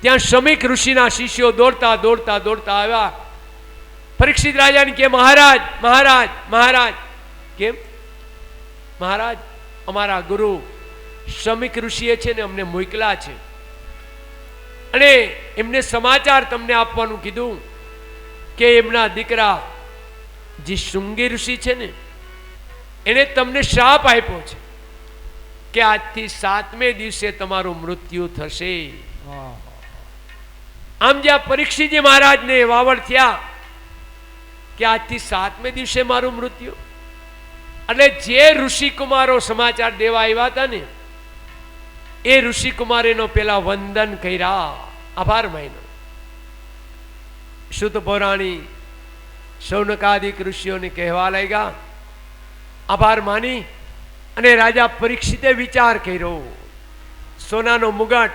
ત્યાં શમીક ઋષિના શિષ્યો દોડતા દોડતા દોડતા આવ્યા. પરીક્ષિત રાજાને કે મહારાજ મહારાજ મહારાજ. કેમ? મહારાજ, અમારા ગુરુ શમીક ઋષિએ છે ને અમને મોકલા છે અને એમને સમાચાર તમને આપવાનું કીધું કે એમના દીકરા જે શૃંગી ઋષિ છે ને એને તમને શ્રાપ આપ્યો છે કે આજથી 7મે દિવસે તમારું મૃત્યુ થશે. આમ જ્યાં પરીક્ષિતજી મહારાજને વાવડ થયા કે આજથી 7મે દિવસે મારું મૃત્યુ, એટલે જે ઋષિકુમારો સમાચાર દેવા આવ્યા હતા ને એ ઋષિકુમારીનો પેલા વંદન કર્યા, આભાર માન્યો. શુદ્ધ પૌરાણી શૌનકાદિક ઋષિઓને કહેવા લાગ્યા, આભાર માની અને રાજા પરીક્ષિતે વિચાર કર્યો. સોનાનો મુગટ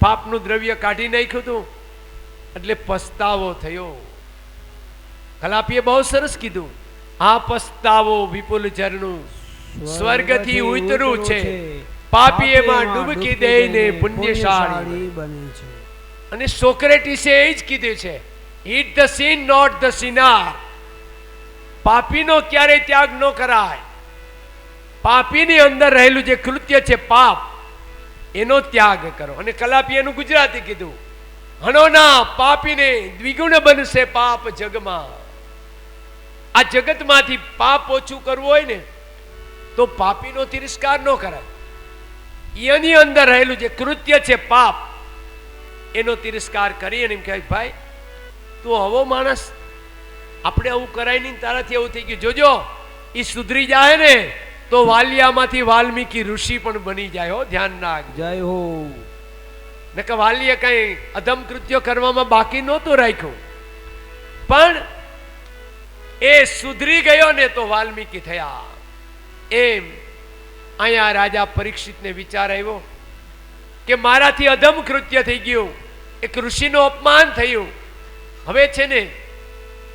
પાપનું દ્રવ્ય કાઢી નાખ્યું હતું એટલે પસ્તાવો થયો. કલાપીએ બહુ સરસ કીધું, આ પસ્તાવો વિપુલ ઝરણું સ્વર્ગથી ઉતરું છે, પાપી એમાં ડૂબકી દઈને પુણ્યશાળી બને છે. અને સોક્રેટિસે એ જ કીધું છે, ઈટ ધ સિન નોટ ધ સિનાર. પાપીનો ક્યારેય ત્યાગ ન કરાય. પાપીની અંદર રહેલું જે કૃત્ય છે પાપ, એનો ત્યાગ કરો. અને કલાપી એનું ગુજરાતી કીધું, હણો ના પાપીને દ્વિગુણ બનશે પાપ જગમાં. આ જગતમાંથી પાપ ઓછું કરવું હોય ને તો પાપીનો તિરસ્કાર ન કરાય. એની અંદર રહેલું જે કૃત્ય છે પાપ, એનો તિરસ્કાર કરી અને એમ કહે, ભાઈ તું આવો માણસ, આપણે આવું કરાય નહીં, તારાથી એવું થઈ ગયું, જોજો એ સુધરી જાય ને તો વાલિયામાંથી વાલ્મીકી ઋષિ પણ બની જાય. હો, ધ્યાન રાખ. જય હો. નકે વાલીએ કઈ અધમ કૃત્યો કરવામાં બાકી નહોતું રાખ્યું, પણ એ સુધરી ગયો ને તો વાલ્મીકી થયા. એમ અહીંયા રાજા પરીક્ષિતને વિચાર આવ્યો કે મારાથી અધમ કૃત્ય થઈ ગયું, એક ઋષિનું અપમાન થયું, હવે છે ને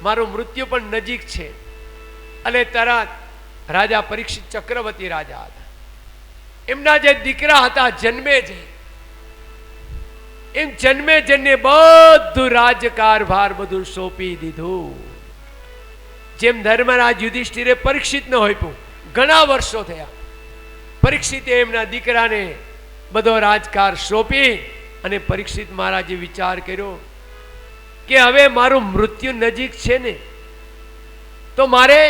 મારું મૃત્યુ પણ નજીક છે. અને તરત રાજા પરીક્ષિત ચક્રવર્તી રાજા હતા, એમના જે દીકરા હતા જન્મેજય, એમ જન્મેજયને બધું રાજકારભાર બધું સોંપી દીધું. જેમ ધર્મરાજ યુધિષ્ઠિરે પરીક્ષિતને આપ્યું, ઘણા વર્ષો થયા, પરીક્ષિતે એમના દીકરાને બધો રાજકાર સોંપી અને પરીક્ષિત મહારાજે વિચાર કર્યો કે હવે મારું મૃત્યુ નજીક છે ને તો મારે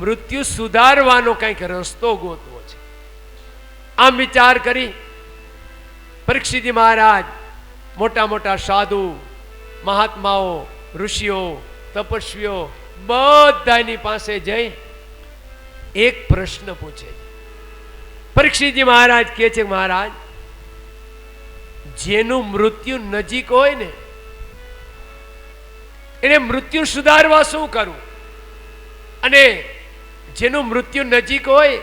મૃત્યુ સુધારવાનો કંઈક રસ્તો ગોતવો છે. આમ વિચાર કરી પરીક્ષિતજી મહારાજ મોટા મોટા સાધુ મહાત્માઓ ઋષિઓ તપસ્વીઓ બધાની પાસે જઈ એક પ્રશ્ન પૂછે. પરીક્ષિતજી મહારાજ કહે છે, મહારાજ જેનું મૃત્યુ નજીક હોય ને એને મૃત્યુ સુધારવા શું કરવું, અને જેનું મૃત્યુ નજીક હોય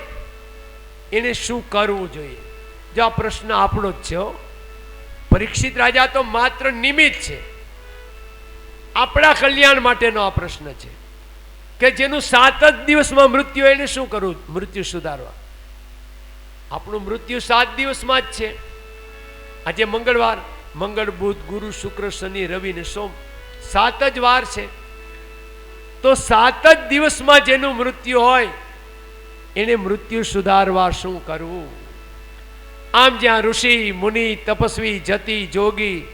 એને શું કરવું જોઈએ? જો આ પ્રશ્ન આપણો જ છે. પરીક્ષિત રાજા તો માત્ર નિમિત્ત છે, આપણા કલ્યાણ માટેનો આ પ્રશ્ન છે કે જેનું 7 જ દિવસમાં મૃત્યુ એને શું કરવું મૃત્યુ સુધારવા? આપણું મૃત્યુ 7 દિવસમાં જ છે. આજે મંગળવાર, મંગળ બુધ ગુરુ શુક્ર શનિ રવિ ને સોમ 7 જ વાર છે. તો 7 જ દિવસમાં જેનું મૃત્યુ હોય એને મૃત્યુ સુધારવા શું કરવું? આમ જ્યાં ઋષિ મુનિ તપસ્વી જતી જોગી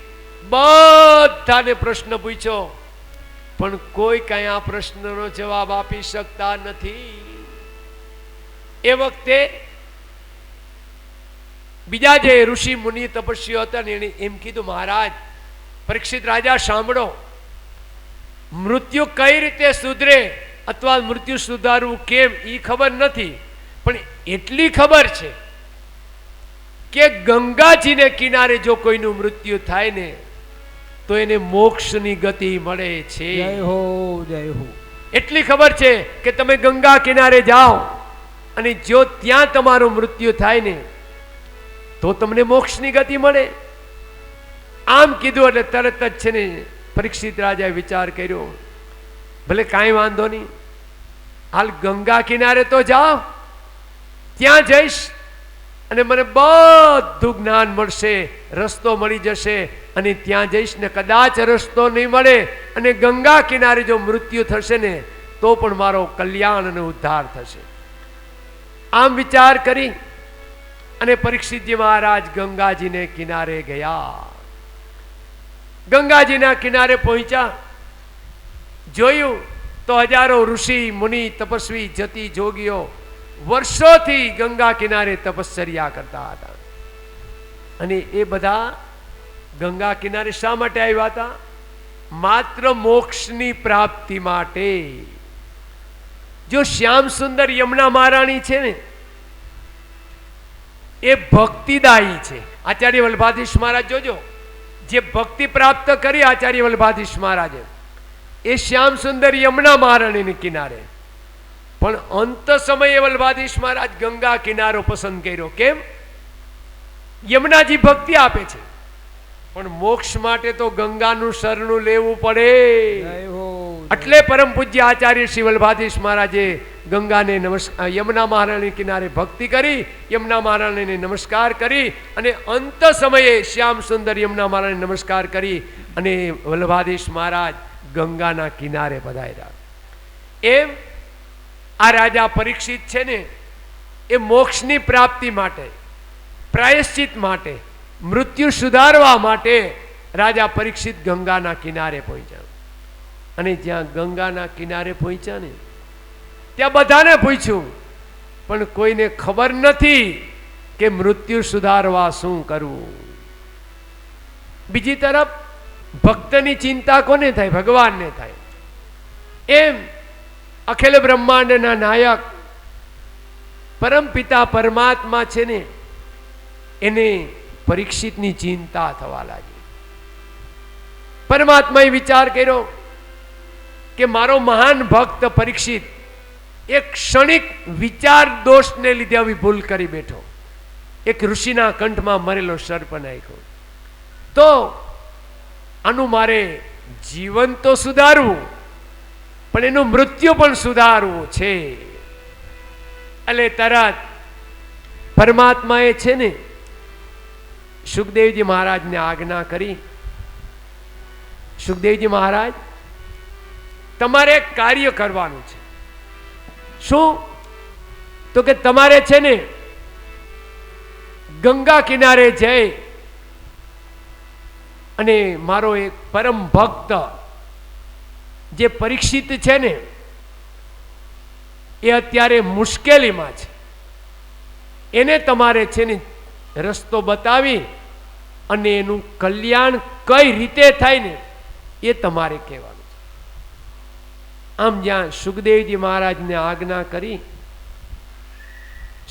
બધાને પ્રશ્ન પૂછ્યો, પણ કોઈ કઈ આ પ્રશ્નનો જવાબ આપી શકતા નથી. એ વખતે બીજા જે ઋષિ મુનિ તપસ્વીઓ હતા ને એને એમ કીધું, મહારાજ પરીક્ષિત રાજા સાંભળો, મૃત્યુ કઈ રીતે સુધરે અથવા મૃત્યુ સુધારવું કેમ એ ખબર નથી, પણ એટલી ખબર છે કે ગંગાજીને કિનારે જો કોઈનું મૃત્યુ થાય ને તો એને મોક્ષની ગતિ મળે છે. જય હો, જય હો. એટલી ખબર છે કે તમે ગંગા કિનારે જાઓ અને જો ત્યાં તમારું મૃત્યુ થાય ને તો તમને મોક્ષની ગતિ મળે. આમ કીધું એટલે તરત જ છે ને પરીક્ષિત રાજાએ વિચાર કર્યો, ભલે કાંઈ વાંધો નહીં, હાલ ગંગા કિનારે તો જાઓ, ત્યાં જઈશ અને મને બધું જ્ઞાન મળશે, રસ્તો મળી જશે, અને ત્યાં જઈશ ને કદાચ રસ્તો નહીં મળે અને ગંગા કિનારે જો મૃત્યુ થશે ને તો પણ મારો કલ્યાણ અને ઉદ્ધાર થશે. આમ વિચાર કરી અને પરીક્ષિતજી મહારાજ ગંગાજીને કિનારે ગયા. ગંગાજીના કિનારે પહોંચ્યા, જોયું તો હજારો ઋષિ મુનિ તપસ્વી જતી જોગીઓ વર્ષોથી ગંગા કિનારે તપશ્ચર્યા કરતા હતા. અને એ બધા ગંગા કિનારે શા માટે આવ્યા હતા? માત્ર મોક્ષની પ્રાપ્તિ માટે. જો શ્યામ સુંદર યમુના મહારાણી છે ને એ ભક્તિદાયી છે. આચાર્ય વલ્લભાધીશ મહારાજ જોજો, જે ભક્તિ પ્રાપ્ત કરી આચાર્ય વલ્લભાધીશ મહારાજે, એ શ્યામ સુંદર યમુના મહારાણીને કિનારે. પણ અંત સમયે વલ્લભાધીશ મહારાજ ગંગા કિનારો પસંદ કર્યો. કેમ? યમુનાજી ભક્તિ આપે છે, પણ મોક્ષ માટે તો ગંગાનું શરણું લેવું પડે. એટલે પરમ પૂજ્ય આચાર્ય શ્રી વલ્લભાધીશ મહારાજે ગંગાને યમુના મહારાણી કિનારે ભક્તિ કરી, યમુના મહારાણીને નમસ્કાર કરી, અને અંત સમયે શ્યામ સુંદર યમુના મહારાણીને નમસ્કાર કરી અને વલ્લભાધીશ મહારાજ ગંગાના કિનારે પધાર્યા. એમ આ રાજા પરીક્ષિત છે ને એ મોક્ષની પ્રાપ્તિ માટે, પ્રાયશ્ચિત માટે, મૃત્યુ સુધારવા માટે રાજા પરીક્ષિત ગંગાના કિનારે પહોંચ્યા. અને જ્યાં ગંગાના કિનારે પહોંચ્યા ને ત્યાં બધાને પૂછ્યું, પણ કોઈને ખબર નથી કે મૃત્યુ સુધારવા શું કરવું. બીજી તરફ ભક્તની ચિંતા કોને થાય? ભગવાનને થાય. એમ અખિલ બ્રહ્માંડના નાયક પરમ પિતા પરમાત્મા છે ને એને પરીક્ષિતની ચિંતા થવા લાગી. પરમાત્માએ વિચાર કર્યો કે મારો મહાન ભક્ત પરીક્ષિત એક ક્ષણિક વિચાર દોષને લીધે આવી ભૂલ કરી બેઠો, એક ઋષિના કંઠમાં મરેલો સર્પ નાખ્યો, તો આનું મારે જીવન તો સુધારવું પણ એનું મૃત્યુ પણ સુધારવું છે. એટલે તરત પરમાત્માએ છે ને સુખદેવજી મહારાજને આજ્ઞા કરી, સુખદેવજી મહારાજ તમારે એક કાર્ય કરવાનું છે. શું? તો કે તમારે છે ને ગંગા કિનારે જઈ અને મારો એક પરમ ભક્ત જે પરીક્ષિત છે ને એ અત્યારે મુશ્કેલીમાં છે, એને તમારે છે ને રસ્તો બતાવી અને એનું કલ્યાણ કઈ રીતે થાય ને એ તમારે કહેવાનું છે. આમ જ્યાં સુખદેવજી મહારાજને આજ્ઞા કરી,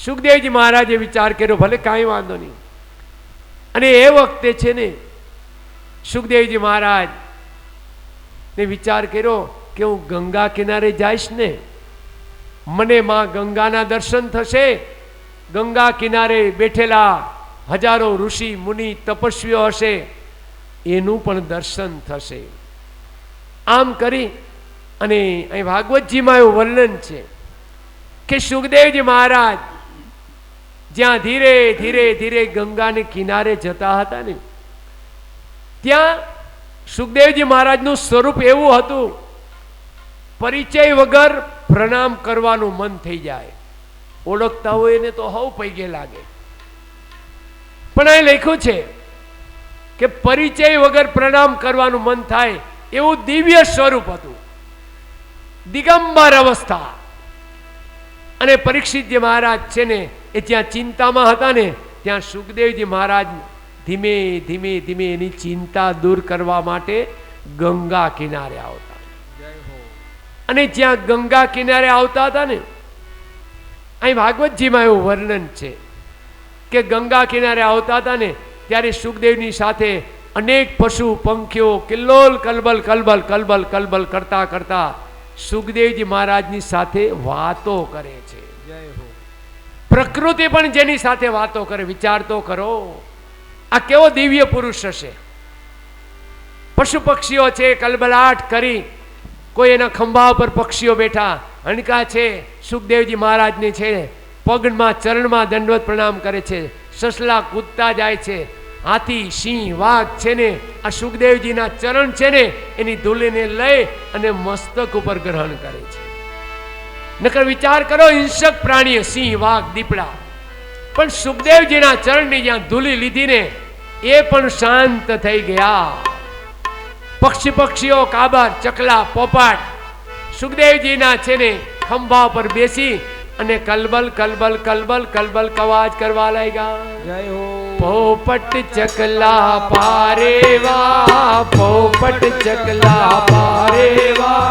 સુખદેવજી મહારાજે વિચાર કર્યો ભલે કાંઈ વાંધો નહીં. અને એ વખતે છે ને સુખદેવજી મહારાજ ને વિચાર કર્યો કે હું ગંગા કિનારે જઈશ ને મને માં ગંગાના દર્શન થશે, ગંગા કિનારે બેઠેલા હજારો ઋષિ મુનિ તપસ્વીઓ હશે એનું પણ દર્શન થશે. આમ કરી અને અહીં ભાગવતજીમાં એવું વર્ણન છે કે સુખદેવજી મહારાજ જ્યાં ધીરે ધીરે ધીરે ગંગાને કિનારે જતા હતા ને ત્યાં સુખદેવજી મહારાજનું સ્વરૂપ એવું હતું, પરિચય વગર પ્રણામ કરવાનું મન થઈ જાય. ઓળખતા હોય એને તો હવ પૈગે લાગે, પણ અહીં લખ્યું છે કે પરિચય વગર પ્રણામ કરવાનું મન થાય એવું દિવ્ય સ્વરૂપ હતું, દિગંબર અવસ્થા. અને પરીક્ષિતજી મહારાજ છે ને એ જ્યાં ચિંતામાં હતા ને ત્યાં સુખદેવજી મહારાજ ધીમે ધીમે ધીમે એની ચિંતા દૂર કરવા માટે ગંગા કિનારે આવતા. અને જ્યાં ગંગા કિનારે આવતા હતા ને અહીં ભાગવતજીમાં એવું વર્ણન છે કે ગંગા કિનારે આવતા હતા ને ત્યારે સુખદેવની સાથે અનેક પશુ પંખીઓ કિલ્લોલ કલબલ કલબલ કલબલ કલબલ કરતા કરતા સુખદેવજી મહારાજની સાથે વાતો કરે છે. પ્રકૃતિ પણ જેની સાથે વાતો કરે, વિચાર તો કરો આ કેવો દિવ્ય પુરુષ હશે. પશુ પક્ષીઓ છે કલબલાટ કરી, કોઈ એના ખંભા પર પક્ષીઓ બેઠા હણકા છે, સુખદેવજી મહારાજને છે પગમાં ચરણમાં દંડવત પ્રણામ કરે છે, સસલા કૂદતા જાય છે, હાથી સિંહ વાઘ છે ને આ સુખદેવજીના ચરણ છે ને એની ધૂળીને લઈ અને મસ્તક ઉપર ગ્રહણ કરે છે. નકર વિચાર કરો, હિંસક પ્રાણીઓ સિંહ વાઘ દીપડા, પણ સુખદેવજીના ચરણની જ્યાં ધૂળી લીધી ને એ પણ શાંત થઈ ગયા. પક્ષીઓ કાબર ચકલા પોપાટ સુખદેવજીના છે ને ખંભા પર બેસી અને કલબલ કલબલ કલબલ કલબલ કવાજ કરવા લાગ્યા. જય હો. પોપટ ચકલા પારેવા, પોપટ ચકલા પારેવા,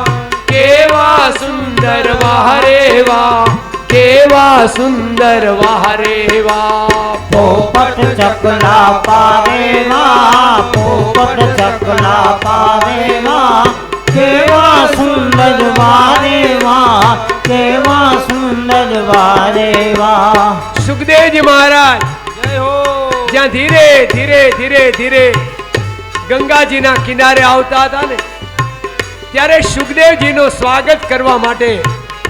કેવા સુંદર વાહરેવા, કેવા સુંદર વાહરેવા. પોપટ ચકલા પારેવા, પોપટ ચકલા પારેવા, કેવા સુંદર વારેવા, કેવા સુંદર વારેવા. સુખદેવજી મહારાજ જય હો. જ્યાં ધીરે ધીરે ધીરે ધીરે ગંગાજીના કિનારે આવતા હતા ને ત્યારે સુખદેવજીનું સ્વાગત કરવા માટે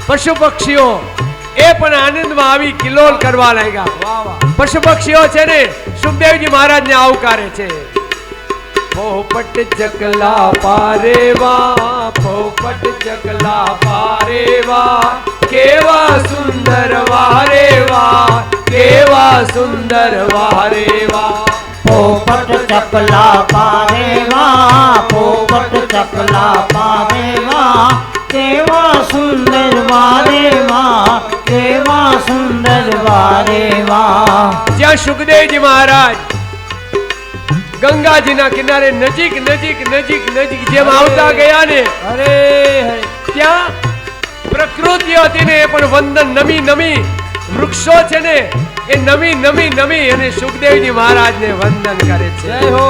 પશુ પક્ષીઓ એ પણ આનંદમાં આવી કિલોલ કરવા લાગ્યા. વાહ વાહ. પશુ પક્ષીઓ છે ને સુખદેવજી મહારાજને આવકારે છે. પોપટ ચકલા પારેવા, પોપટ ચકલા પારેવા, કેવા સુંદર વારેવા, કેવા સુંદર વારેવા. પોપટ ચકલા પારેવા, પોપટ ચકલા પારેવા, કેવા સુંદર વારેવા, કેવા સુંદર વારેવા. જ્યાં સુખદેવજી મહારાજ ગંગાજીના કિનારે નજીક નજીક નજીક નજીક જેમ આવતા ગયા ને હરે હરે. ત્યાં પ્રકૃતિ હતી ને એ પણ વંદન નમી નમી, વૃક્ષો છે ને એ નમી નમી નમી અને સુખદેવજી મહારાજને વંદન કરે છે. જય હો.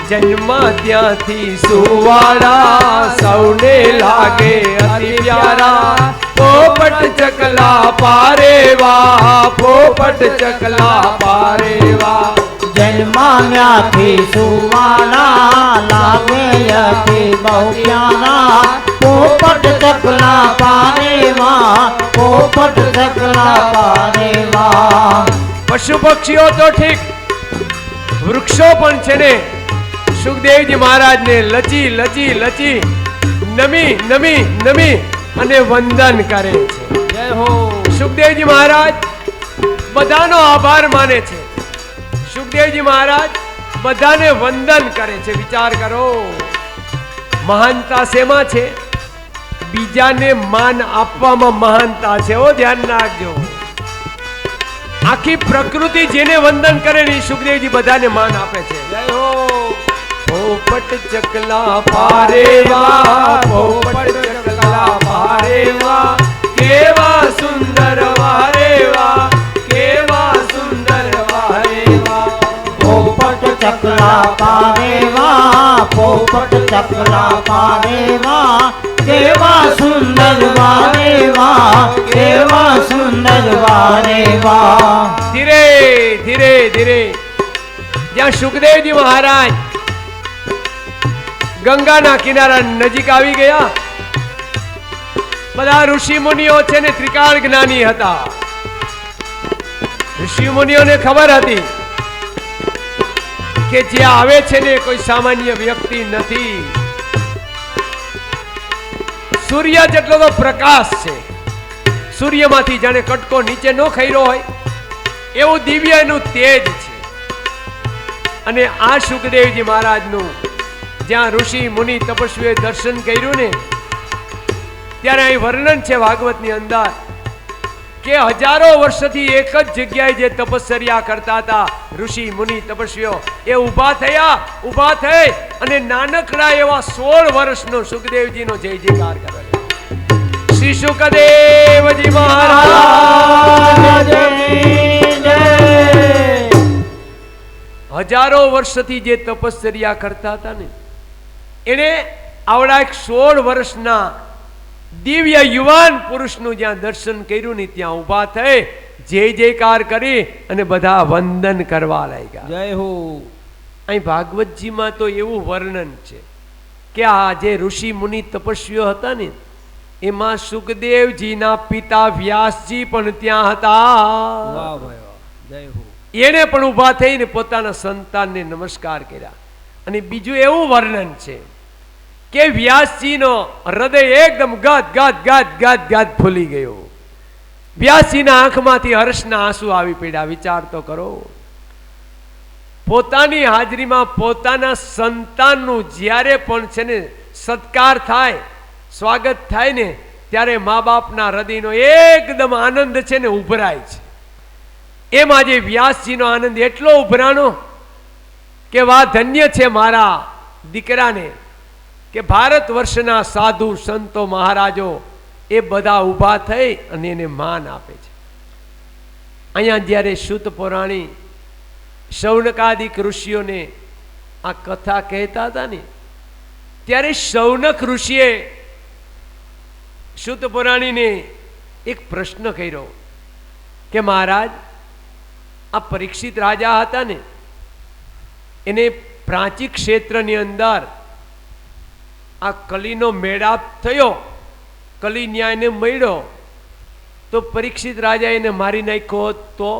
જન્મ ત્યાંથી સુવાળા સૌને લાગે અતિ પ્યારા, પોપટ ચકલા પારેવા, પોપટ ચકલા પારેવા. જન્મામ્યાથી સુવાના લાગે અતિ બહુ પ્યારા, પોપટ ચકલા પારેવા, પોપટ ચકલા પારેવા. પશુ પક્ષીઓ તો ઠીક, વૃક્ષો પણ છે ને સુખદેવજી મહારાજને લચી લચી લચી નમી નમી નમી અને વંદન કરે છે. જય હો. સુખદેવજી મહારાજ બધાનો આભાર માને છે. સુખદેવજી મહારાજ બધાને વંદન કરે છે. વિચાર કરો, મહાનતા શેમાં છે? બીજાને માન આપવામાં મહાનતા છે. ઓ ધ્યાન રાખજો. આખી પ્રકૃતિ જેને વંદન કરે ને સુખદેવજી બધાને માન આપે છે. જય હો. પોપટ ચકલા પારેવા, પોપટ ચકલા પારેવા, કેવા સુંદર વારેવા, કેવા સુંદર વારેવા. પોપટ ચકલા પારેવા, પોપટ ચકલા પારેવા, કેવા સુંદર વારેવા, કેવા સુંદર વારેવા. ધીરે ધીરે ધીરે જ્યાં સુખદેવજી મહારાજ ગંગાના કિનારા નજીક આવી ગયા, બધા ઋષિ મુનિઓ છે ને ત્રિકાળ જ્ઞાની હતા. ઋષિ મુનિઓને ખબર હતી કે જે આવે છે ને કોઈ સામાન્ય વ્યક્તિ નથી. સૂર્ય જેટલો તો પ્રકાશ છે, સૂર્યમાંથી જાણે કટકો નીચે ન ખર્યો હોય એવું દિવ્ય એનું તેજ છે. અને આ સુખદેવજી મહારાજનું જ્યાં ઋષિ મુનિ તપસ્વીએ દર્શન કર્યું ને ત્યારે અહીં વર્ણન છે ભાગવતની અંદર કે હજારો વર્ષથી એક જ જગ્યાએ જે તપશ્ચર્યા કરતા હતા ઋષિ મુનિ તપસ્વીઓ એ ઊભા થયા. ઊભા થઈ અને નાનકડા એવા 16 વર્ષનો સુખદેવજીનો જય જયકાર કરે. શ્રી સુખદેવજી મહારાજ હજારો વર્ષથી જે તપશ્ચર્યા કરતા હતા ને એને આવડા 16 વર્ષના દિવ્ય યુવાન પુરુષનું જ્યાં દર્શન કર્યું ને ત્યાં ઊભા થઈ જય જયકાર કરી અને બધા વંદન કરવા લાગ્યા. જય હો. અહીં ભાગવતજીમાં તો એવું વર્ણન છે કે આ જે ઋષિ મુનિ તપસ્વીઓ હતા ને એમાં સુખદેવજીના પિતા વ્યાસજી પણ ત્યાં હતા. વાહ ભાઈ વાહ, જય હો. એને પણ ઊભા થઈને પોતાના સંતાનને નમસ્કાર કર્યા. અને બીજું એવું વર્ણન છે કે વ્યાસજીનો હૃદય એકદમ ગદ ગદ ગદ ગદ ગદ ફૂલી ગયો. વ્યાસજીના આંખમાંથી હર્ષના આંસુ આવી પડ્યા. વિચાર તો કરો, પોતાની હાજરીમાં પોતાના સંતાનનું જ્યારે પણ છે ને સત્કાર થાય, સ્વાગત થાય ને, ત્યારે મા બાપના હૃદયનો એકદમ આનંદ છે ને ઉભરાય છે. એમ આજે વ્યાસજીનો આનંદ એટલો ઉભરાણો કે વાહ, ધન્ય છે મારા દીકરાને કે ભારત વર્ષના સાધુ સંતો મહારાજો એ બધા ઊભા થઈ અને એને માન આપે છે. અહીંયા જ્યારે સૂત પુરાણી શૌનકાદિક ઋષિઓને આ કથા કહેતા હતા ને, ત્યારે શૌનક ઋષિએ સૂત પુરાણીને એક પ્રશ્ન કર્યો કે મહારાજ, આ પરીક્ષિત રાજા હતા ને, એને પ્રાચી ક્ષેત્રની અંદર આ કલીનો મેળાપ થયો, કલી ન્યાયને મળ્યો, તો પરીક્ષિત રાજા એને મારી નાખ્યો તો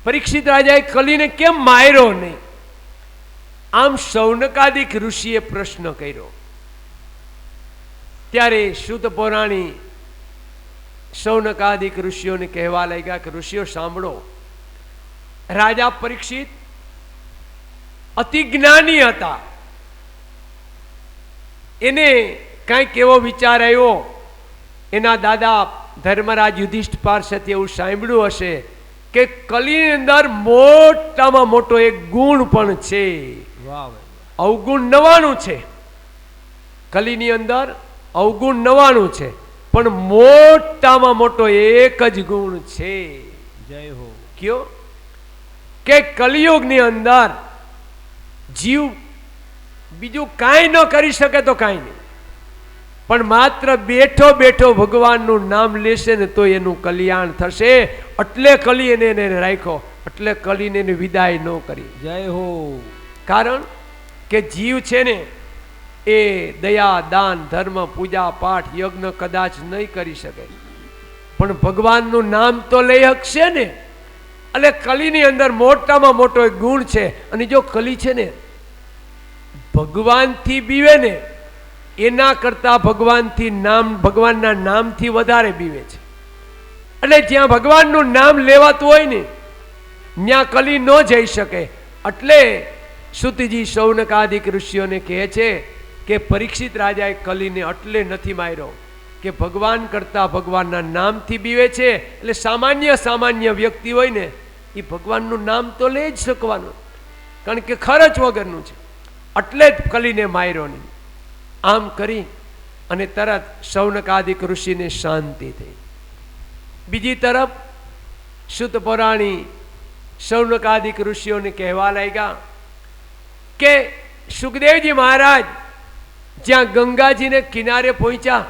પરીક્ષિત રાજાએ કલીને કેમ માર્યો નહીં? આમ શૌનકાદિક ઋષિએ પ્રશ્ન કર્યો. ત્યારે સૂત પુરાણી શૌનકાદિક ઋષિઓને કહેવા લાગ્યા કે ઋષિઓ સાંભળો, રાજા પરીક્ષિત અતિ જ્ઞાની હતા. એને કંઈક એવો વિચાર આવ્યો, એના દાદા ધર્મરાજ યુધિષ્ઠિર પાસેથી એવું સાંભળ્યું હશે કે કલીની અંદર મોટામાં મોટો એક ગુણ પણ છે. અવગુણ 99 છે. કલીની અંદર અવગુણ 99 છે, પણ મોટામાં મોટો એક જ ગુણ છે. જય હો. કયો? કે કલિયુગની અંદર જીવ બીજું કાંઈ ન કરી શકે તો કાંઈ નહીં, પણ માત્ર બેઠો બેઠો ભગવાનનું નામ લેશે ને તો એનું કલ્યાણ થશે. એટલે કલી એને રાખ્યો, એટલે કલીને એને વિદાય ન કરી. જય હો. કારણ કે જીવ છે ને એ દયા, દાન, ધર્મ, પૂજા પાઠ, યજ્ઞ કદાચ નહીં કરી શકે, પણ ભગવાનનું નામ તો લઈ શકશે ને. એટલે કલીની અંદર મોટામાં મોટો એક ગુણ છે. અને જો કલી છે ને ભગવાનથી બીવે ને, એના કરતા ભગવાનના નામથી વધારે બીવે છે. એટલે જ્યાં ભગવાનનું નામ લેવાતું હોય ને ત્યાં કલી ન જઈ શકે. એટલે સુતજી શૌનકાદિક ઋષિઓને કહે છે કે પરીક્ષિત રાજાએ કલીને એટલે નથી માર્યો કે ભગવાન કરતા ભગવાનના નામથી બીવે છે. એટલે સામાન્ય વ્યક્તિ હોય ને એ ભગવાનનું નામ તો લઈ જ શકવાનું, કારણ કે ખર્ચ વગરનું છે. એટલે જ કલીને માર્યો નહીં. આમ કરી અને તરત શૌનકાદિક ઋષિને શાંતિ થઈ. બીજી તરફ સૂત પુરાણી શૌનકાદિક ઋષિઓને કહેવા લાગ્યા કે સુખદેવજી મહારાજ જ્યાં ગંગાજીને કિનારે પહોંચ્યા,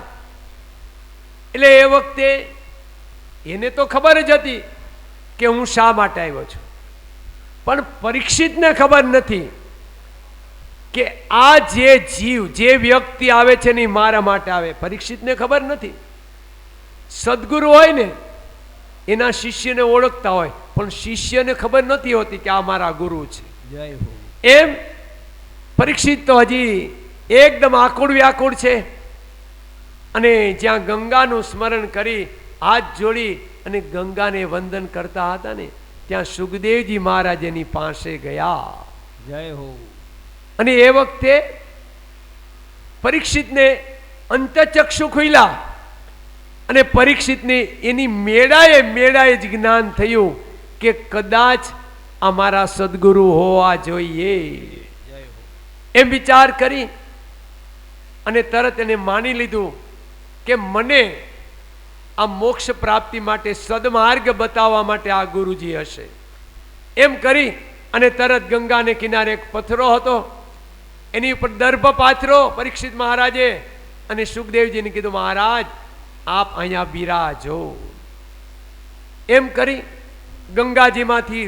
એટલે એ વખતે એને તો ખબર જ હતી કે હું શા માટે આવ્યો છું, પણ પરીક્ષિતને ખબર નથી કે આ જે જીવ, જે વ્યક્તિ આવે છે ને મારા માટે આવે. પરીક્ષિતને ખબર નથી. સદગુરુ હોય ને એના શિષ્યને ઓળખતા હોય, પણ શિષ્યને ખબર નથી હોતી કે આ મારા ગુરુ છે. જય હો. એમ પરીક્ષિત તો હજી એકદમ આકુળ વ્યાકુળ છે. અને જ્યાં ગંગાનું સ્મરણ કરી હાથ જોડી અને ગંગાને વંદન કરતા હતા ને, ત્યાં સુખદેવજી મહારાજ એની પાસે ગયા. જય હો. અને એ વખતે પરીક્ષિતને અંતચક્ષુ ખુલ્યા અને પરીક્ષિતને એની મેળાએ જ જ્ઞાન થયું કે કદાચ અમારા સદગુરુ હોવા જોઈએ. એમ વિચાર કરી અને તરત એને માની લીધું કે મને આ મોક્ષ પ્રાપ્તિ માટે સદમાર્ગ બતાવવા માટે આ ગુરુજી હશે. એમ કરી અને તરત ગંગાને કિનારે એક પથરો હતો, એની ઉપર દર્ભ પાથરો પરીક્ષિત મહારાજે, અને સુખદેવજીને કીધું મહારાજ આપ અહીંયા બિરાજો. એમ કરી ગંગાજીમાંથી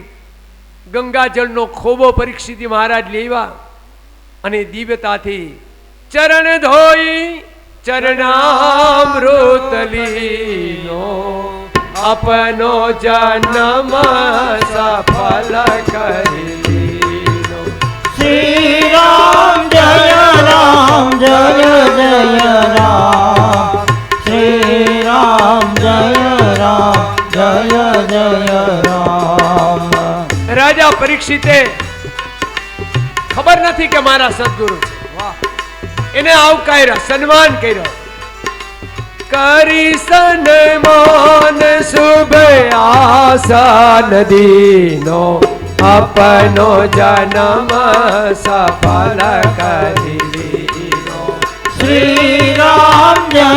ગંગાજળનો ખોબો પરીક્ષિત મહારાજ લેવા અને દિવ્યતાથી ચરણ ધોઈ ચરણામૃત લીનો અપનો જન્મ સફલ કરી લીનો. શ્રી રામ જય રામ જય જય રામ. શ્રી રામ જય રામ જય જય રામ. રાજા પરીક્ષિતે ખબર નથી કે મારા સદગુરુ છે. એને આવકાર્યા, સન્માન કર્યો. કરી સન્માન શુભ આસન દીનો અપનો જન્મ સફલ કરી લીનો. શ્રી રામ જય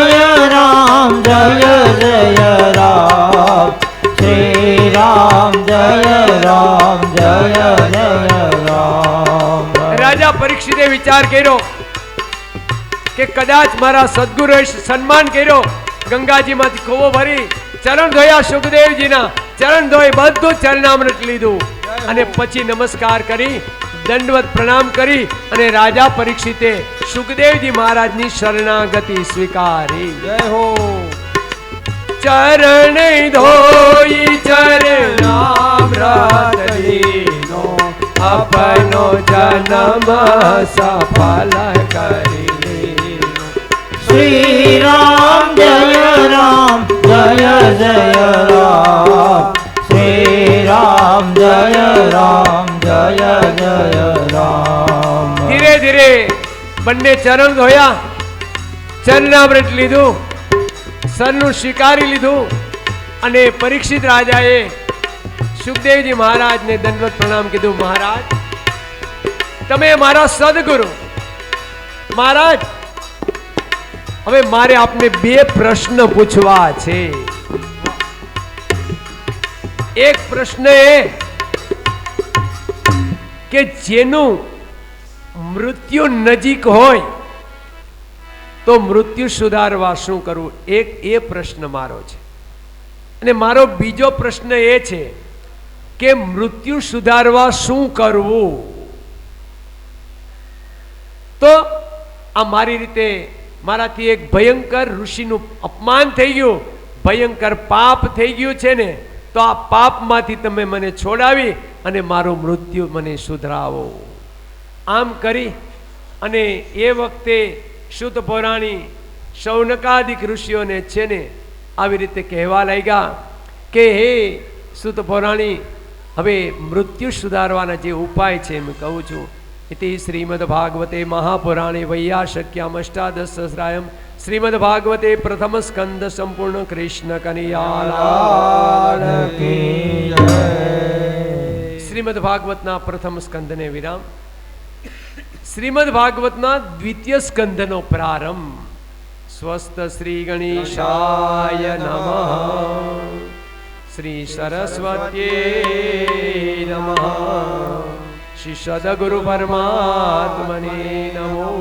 રામ જય જય રામ. શ્રી રામ જય રામ જય જય રામ. રાજા પરીક્ષિતે વિચાર કર્યો કે કદાચ મારા સદગુરુએ સન્માન કર્યો. ગંગાજીમાંથી ખોવો ભરી ચરણ ધોયા, સુખદેવજીના ચરણ ધોઈ બધું ચરણામૃત લીધું અને પછી નમસ્કાર કરી દંડવત પ્રણામ કરી અને રાજા પરીક્ષિતે સુખદેવજી મહારાજની શરણાગતિ સ્વીકારી. જય હો. ચરણ ધોઈ ચરણામૃત લીનો અપનો જન્મ સફલ કરી લીનો. શ્રી રામ જય રામ જય જય રામ. શ્રી રામ જય રામ જય જય રામ. ધીરે ધીરે બંને ચરણ ધોયા, ચરણામૃત લીધું, સરનું સ્વીકારી લીધું અને પરીક્ષિત રાજાએ સુખદેવજી મહારાજને દંડવત પ્રણામ કીધું. મહારાજ, તમે મારા સદગુરુ. મહારાજ, હવે મારે આપને બે પ્રશ્ન પૂછવા છે. એક પ્રશ્ન એ કે જેનું મૃત્યુ નજીક હોય તો મૃત્યુ સુધારવા શું કરવું, એક એ પ્રશ્ન મારો છે. અને મારો બીજો પ્રશ્ન એ છે કે મૃત્યુ સુધારવા શું કરવું. તો આ મારી રીતે મારાથી એક ભયંકર ઋષિનું અપમાન થઈ ગયું, ભયંકર પાપ થઈ ગયું છે ને, તો આ પાપમાંથી તમે મને છોડાવી અને મારું મૃત્યુ મને સુધરાવો. આમ કરી અને એ વખતે શુદ્ધ પૌરાણી શૌનકાદિક ઋષિઓને છે ને આવી રીતે કહેવા લાગ્યા કે હે શુદ્ધ પૌરાણી, હવે મૃત્યુ સુધારવાના જે ઉપાય છે એમ કહું છું. इति श्रीमद्भागवते महापुराणे वैयाशक्याम अष्टादशसहस्रायाम श्रीमद्भागवते प्रथम स्कंद संपूर्ण कृष्ण कन्हैयालाल की जय. श्रीमद्भागवतना प्रथम स्कंदने विराम. श्रीमद्भागवतना द्वितीय स्कंदनो प्रारंभ. स्वस्थ श्री गणेशाय नमः. श्री सरस्वत्यै नमः. श्री सद्गुरु परमात्मने नमो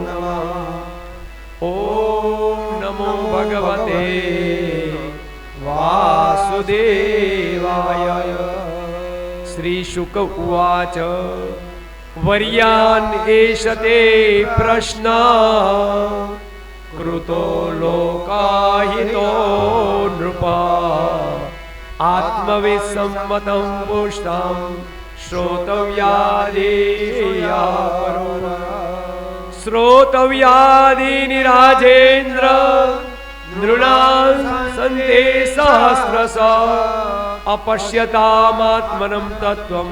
नमः. ओम नमो भगवते वासुदेवाय. श्री शुक उवाच वर्यान् एषते प्रश्न कृतो लोकाहितो नृपा आत्मविसम्मतं पुष्टं श्रोतव्यादि राजेन्द्र नृणां सन्ते सहस्रश अपश्यतामात्मनं तत्त्वं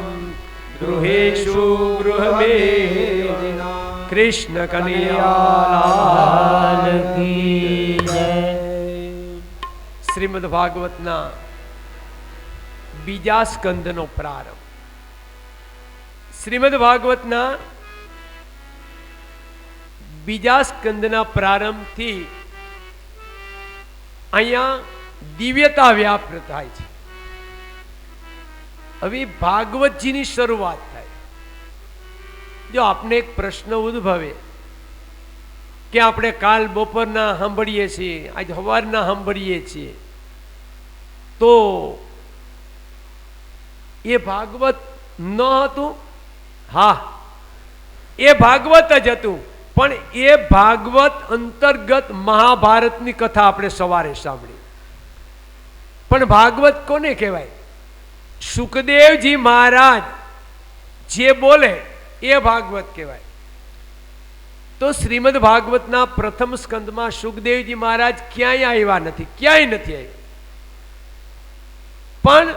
गृहेषु गृहमेदिना. कृष्ण कन्हैयालाल की जय. श्रीमद् भागवतना बीजा स्कंदनो प्रारंभ. શ્રીમદ ભાગવતના બીજા સ્કંદના પ્રારંભથી અહીંયા દિવ્યતા વ્યાપ્ત થાય છે. હવે ભાગવતજીની શરૂઆત થાય. જો આપને એક પ્રશ્ન ઉદ્ભવે કે આપણે કાલ બપોરના સાંભળીએ છીએ, આજ સવારના સાંભળીએ છીએ, તો એ ભાગવત ન હતું? હા, એ ભાગવત જ હતું, પણ એ ભાગવત અંતર્ગત મહાભારતની કથા આપણે સવારે સાંભળી. પણ ભાગવત કોને કહેવાય? સુખદેવજી મહારાજ જે બોલે એ ભાગવત કહેવાય. તો શ્રીમદ ભાગવતના પ્રથમ સ્કંદમાં સુખદેવજી મહારાજ ક્યાંય આવ્યા નથી, ક્યાંય નથી આવ્યા. પણ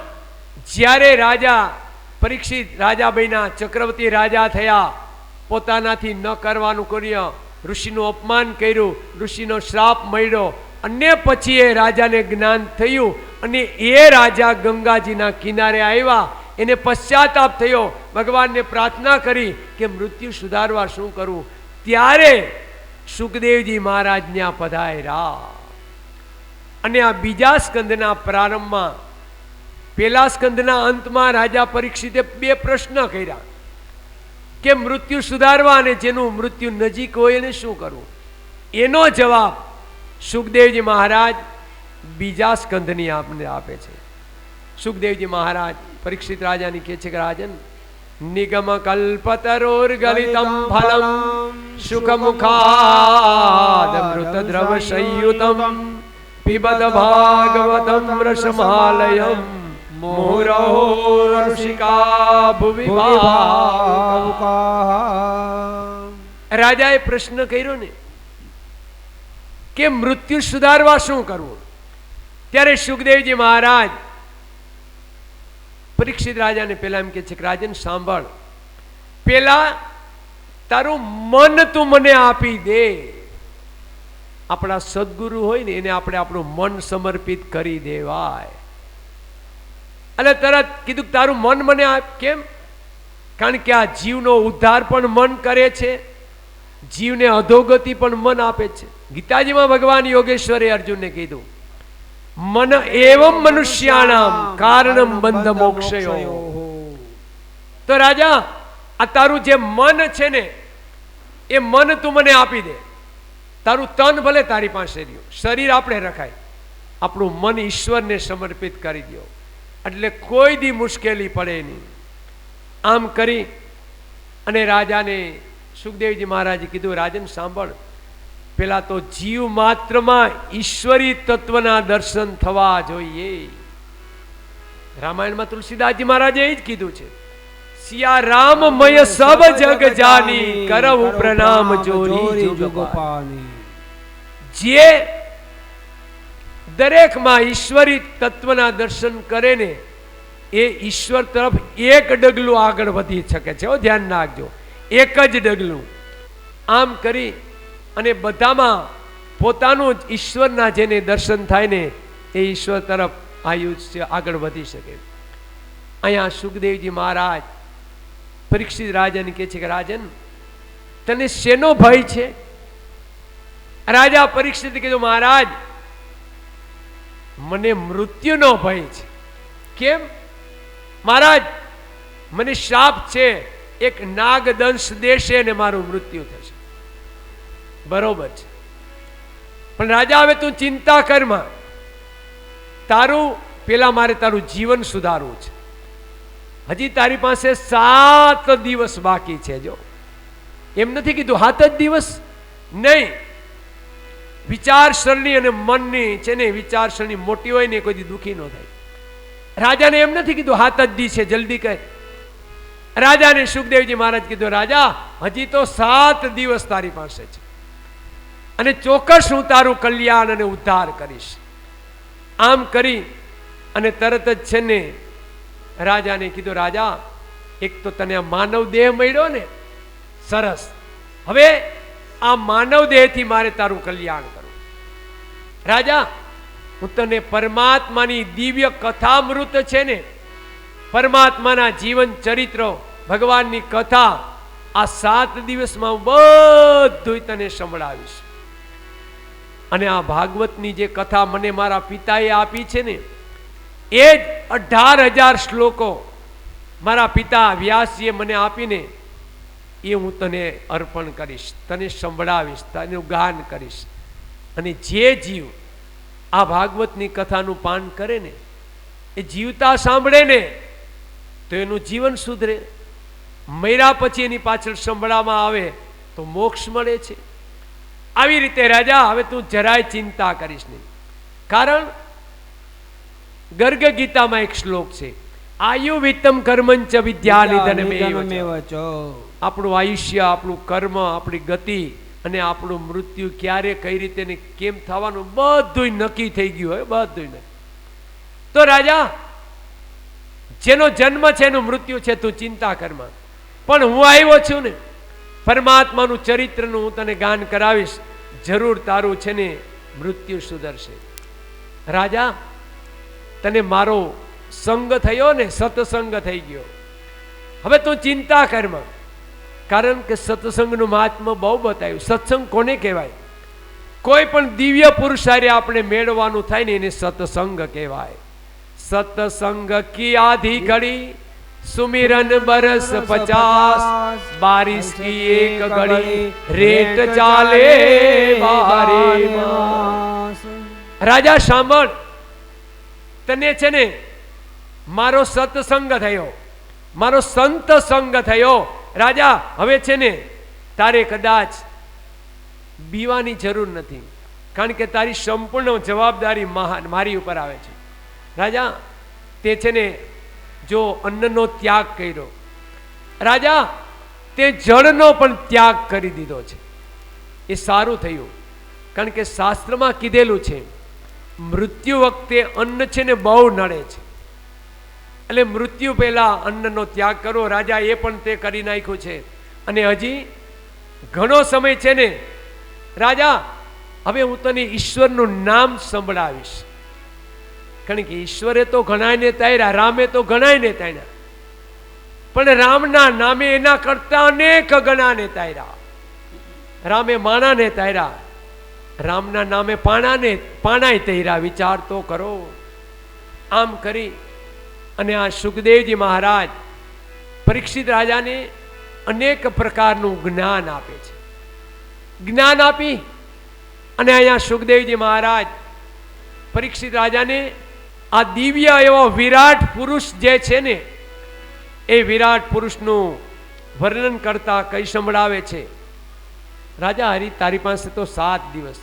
જ્યારે રાજા પરીક્ષિત રાજા બન્યા, ચક્રવર્તી રાજા થયા, પોતાનાથી ન કરવાનું કર્યું, ઋષિનું અપમાન કર્યું, ઋષિનો શ્રાપ મળ્યો, અને પછી એ રાજાને જ્ઞાન થયું અને એ રાજા ગંગાજીના કિનારે આવ્યા. એને પશ્ચાતાપ થયો, ભગવાનને પ્રાર્થના કરી કે મૃત્યુ સુધારવા શું કરવું. ત્યારે સુખદેવજી મહારાજ ત્યાં પધાર્યા. અને આ બીજા સ્કંદના પ્રારંભમાં, પેલા સ્કંદના અંતમાં રાજા પરીક્ષિતે બે પ્રશ્ન કર્યા કે મૃત્યુ સુધારવા અને જેનું મૃત્યુ નજીક હોય એને શું કરવું. એનો જવાબ સુખદેવજી મહારાજ બીજા સ્કંદની આપને આપે છે. સુખદેવજી મહારાજ પરીક્ષિત રાજાની કહે છે કે રાજન, નિગમ કલ્પતરોર ગલિતમ ફલમ સુખમુખાદ મૃત દ્રવ સંયુતમ પિબદ ભાગવતમ રસમાલયમ મોરહો ઋષિકા ભુવિ ભાવુકા. રાજાએ પ્રશ્ન કર્યો ને કે મૃત્યુ સુધારવા શું કરવું. ત્યારે સુખદેવજી મહારાજ પરીક્ષિત રાજાને પેલા એમ કે છે કે રાજન સાંભળ, પેલા તારું મન તું મને આપી દે. આપણા સદગુરુ હોય ને એને આપણે આપણું મન સમર્પિત કરી દેવાય. એટલે તરત કીધું તારું મન મને આપ. કેમ? કારણ કે આ જીવનો ઉદ્ધાર પણ મન કરે છે, જીવને અધોગતિ પણ મન આપે છે. ગીતાજીમાં ભગવાન યોગેશ્વરે અર્જુનને કીધું, મન એવમ મનુષ્યાણામ કારણમ બંધ મોક્ષયો. તો રાજા, આ તારું જે મન છે ને એ મન તું મને આપી દે. તારું તન ભલે તારી પાસે રહ્યું, શરીર આપણે રખાય, આપણું મન ઈશ્વરને સમર્પિત કરી દો, એટલે કોઈ દી મુશ્કેલી પડે નહીં. આમ કરી અને રાજાને સુખદેવજી મહારાજે કીધું, રાજન સાંભળ, પેલા તો જીવ માત્રમાં ઈશ્વરી તત્વના દર્શન થવા જોઈએ. રામાયણમાં તુલસીદાસજી મહારાજે એ જ કીધું છે, સિયા રામમય સબ જગ જાની કરવ પ્રણામ જોરી જુગપાની. જે દરેકમાં ઈશ્વરી તત્વના દર્શન કરે ને એ ઈશ્વર તરફ એક ડગલું આગળ વધી શકે છે. ધ્યાન રાખજો, એક જ ડગલું. આમ કરી અને બધામાં પોતાનું જ ઈશ્વરના જેને દર્શન થાય ને એ ઈશ્વર તરફ આયુષ્ય આગળ વધી શકે. અહીંયા સુખદેવજી મહારાજ પરીક્ષિત રાજાને કહે છે કે રાજન, તને શેનો ભય છે? રાજા પરીક્ષિતે કીધું, મહારાજ મને મૃત્યુનો ભય છે. કેમ? મહારાજ મને શ્રાપ છે, એક નાગદંશ દેશે ને મારું મૃત્યુ થશે. બરોબર છે, પણ રાજા હવે તું ચિંતા કરમાં, તારું પેલા મારે તારું જીવન સુધારવું છે. હજી તારી પાસે 7 દિવસ બાકી છે. જો એમ નથી કીધું 7 જ દિવસ નહીં. વિચારસરણી અને મનની છે ને, વિચારસરણી મોટી હોય ને કોઈ દી દુઃખી ન થાય. રાજાને એમ નથી કીધું 7 જ દી છે, જલ્દી કર. રાજાને સુખદેવજી મહારાજ કીધું, રાજા હજી તો 7 દિવસ તારી પાસે છે અને ચોક્કસ હું તારું કલ્યાણ અને ઉદ્ધાર કરીશ. આમ કરી અને તરત જ છે ને રાજાને કીધું, રાજા એક તો તને આ માનવ દેહ મળ્યો ને, સરસ, હવે આ માનવ દેહથી મારે તારું કલ્યાણ કરવું. રાજા હું તને પરમાત્માની દિવ્ય કથામૃત છે ને, પરમાત્માના જીવન ચરિત્ર, ભગવાનની કથા આ 7 દિવસમાં હું બધું તને સંભળાવીશ. અને આ ભાગવતની જે કથા મને મારા પિતાએ આપી છે ને એ જ 18,000 શ્લોકો મારા પિતા વ્યાસજીએ મને આપીને એ હું તને અર્પણ કરીશ, તને સંભળાવીશ, તને ગાન કરીશ. અને જે જીવ આ ભાગવતની કથાનું પાન કરે ને એ જીવતા સાંભળે ને તો એનું જીવન સુધરે. મર્યા પછી એની પાછળ સંભળાવવામાં આવે તો મોક્ષ મળે છે. આવી રીતે રાજા હવે તું જરાય ચિંતા કરીશ નહીં. કારણ ગર્ગ ગીતામાં એક શ્લોક છે, આયુ વિત્તમ કર્મંચ વિદ્યા નિધનમેવ ચ. આપણું આયુષ્ય, આપણું કર્મ, આપણી ગતિ અને આપણું મૃત્યુ ક્યારે, કઈ રીતે ને કેમ થવાનું બધું નક્કી થઈ ગયું હોય, બધું નક્કી. તો રાજા, જેનો જન્મ છે એનું મૃત્યુ છે, તું ચિંતા કરમાં. પણ હું આવ્યો છું ને, પરમાત્માનું ચરિત્રનું હું તને ગાન કરાવીશ, જરૂર તારું છે ને મૃત્યુ સુધરશે. રાજા, તને મારો સંગ થયો ને, સત્સંગ થઈ ગયો. હવે તું ચિંતા કરમાં. કારણ કે સત્સંગનું મહાત્મ્ય બહુ બતાવ્યું. સત્સંગ કોને કહેવાય? કોઈ પણ દિવ્ય પુરુષ હારે આપણે મેળવાનું થાય ને એને સત્સંગ કહેવાય. સત્સંગ કી આધી ઘડી સુમિરન બરસ 50, બારિશ કી એક ઘડી રેટ ચાલે બારે માસ. રાજા સાંભળ, તને છે ને મારો સત્સંગ થયો, મારો સંત સંગ થયો. રાજા, હવે છે ને તારે કદાચ બીવાની જરૂર નથી, કારણ કે તારી સંપૂર્ણ જવાબદારી મારી ઉપર આવે છે. રાજા, તે છે ને જો અન્નનો ત્યાગ કર્યો, રાજા તે જળનો પણ ત્યાગ કરી દીધો છે, એ સારું થયું. કારણ કે શાસ્ત્રમાં કીધેલું છે મૃત્યુ વખતે અન્ન છે ને બહુ નડે છે, એટલે મૃત્યુ પહેલા અન્નનો ત્યાગ કરો. રાજા, એ પણ તે કરી નાખ્યું છે. અને હજી ઘણો સમય છે ને રાજા, હવે હું તને ઈશ્વરનું નામ સંભળાવીશ. કારણ કે ઈશ્વરે તો ઘણાને તાર્યા, રામે તો ઘણાને તાર્યા, પણ રામના નામે એના કરતા અનેક ગણાને તાર્યા. રામે માણાને તાર્યા, રામના નામે પાણાય તૈરા. વિચાર તો કરો. આમ કરી અને આ સુખદેવજી મહારાજ પરીક્ષિત રાજાને અનેક પ્રકારનું જ્ઞાન આપે છે. જ્ઞાન આપી અને અહીંયા સુખદેવજી મહારાજ પરીક્ષિત રાજાને આ દિવ્ય એવો વિરાટ પુરુષ જે છે ને, એ વિરાટ પુરુષનું વર્ણન કરતા કઈ સંભળાવે છે. રાજા હરી, તારી પાસે તો 7 દિવસ.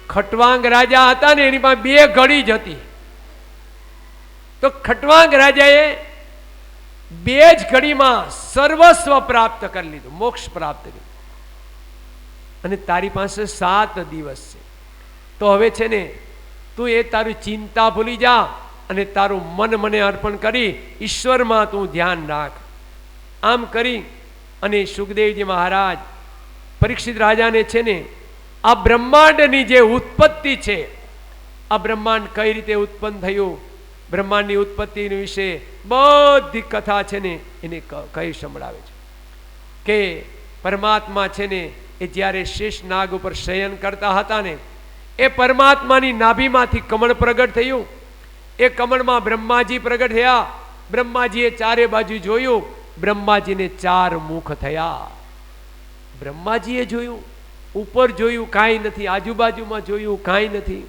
ખટવાંગ રાજા હતા ને, એની પાસે 2 ઘડી જ હતી. તો ખટવાંગ રાજાએ 2 જ ઘડીમાં સર્વસ્વ પ્રાપ્ત કરી લીધું, મોક્ષ પ્રાપ્ત કર્યું. અને તારી પાસે 7 દિવસ છે. તો હવે છે ને તું એ તારી ચિંતા ભૂલી જા અને તારું મન મને અર્પણ કરી ઈશ્વરમાં તું ધ્યાન રાખ. આમ કરી અને સુખદેવજી મહારાજ પરીક્ષિત રાજાને છે ને આ બ્રહ્માંડની જે ઉત્પત્તિ છે, આ બ્રહ્માંડ કઈ રીતે ઉત્પન્ન થયું, બ્રહ્માંડની ઉત્પત્તિ વિશે બધી કથા છે ને એને કઈ સંભળાવે છે. કે પરમાત્મા છે ને એ જ્યારે શેષ નાગ ઉપર શયન કરતા હતા ને, એ પરમાત્માની નાભીમાંથી કમળ પ્રગટ થયું. એ કમળમાં બ્રહ્માજી પ્રગટ થયા. બ્રહ્માજીએ ચારે બાજુ જોયું, બ્રહ્માજીને 4 મુખ થયા. બ્રહ્માજીએ જોયું, ઉપર જોયું કાંઈ નથી, આજુબાજુમાં જોયું કાંઈ નથી.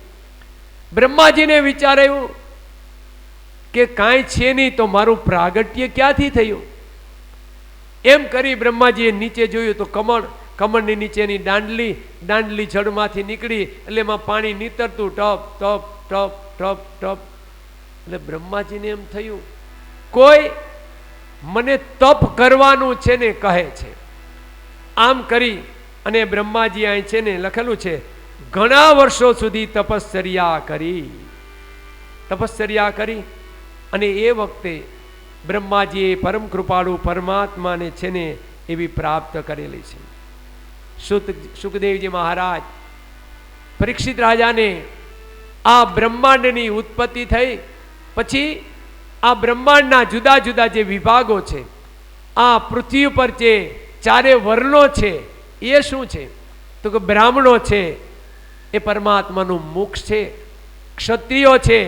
બ્રહ્માજીને વિચાર્યું કે કાંઈ છે નહીં તો મારું પ્રાગટ્ય ક્યાંથી થયું. એમ કરી બ્રહ્માજીએ નીચે જોયું તો કમળની નીચેની દાંડલી જળમાંથી નીકળી, એટલે એમાં પાણી નીતરતું ટપ ટપ ટપ ટપ ટપ. એટલે બ્રહ્માજીને એમ થયું કોઈ મને તપ કરવાનું છે ને કહે છે. આમ કરી અને બ્રહ્માજી અહીં છે ને લખેલું છે ઘણા વર્ષો સુધી તપશ્ચર્યા કરી અને એ વખતે બ્રહ્માજીએ પરમ કૃપાળુ પરમાત્માને છે ને એવી પ્રાપ્ત કરેલી છે. સુખદેવજી મહારાજ પરીક્ષિત રાજાને આ બ્રહ્માંડની ઉત્પત્તિ થઈ પછી આ બ્રહ્માંડના જુદા જુદા જે વિભાગો છે, આ પૃથ્વી પર જે 4 વર્ણો છે એ શું છે? તો કે બ્રાહ્મણો છે એ પરમાત્માનું મુખ છે, ક્ષત્રિયો છે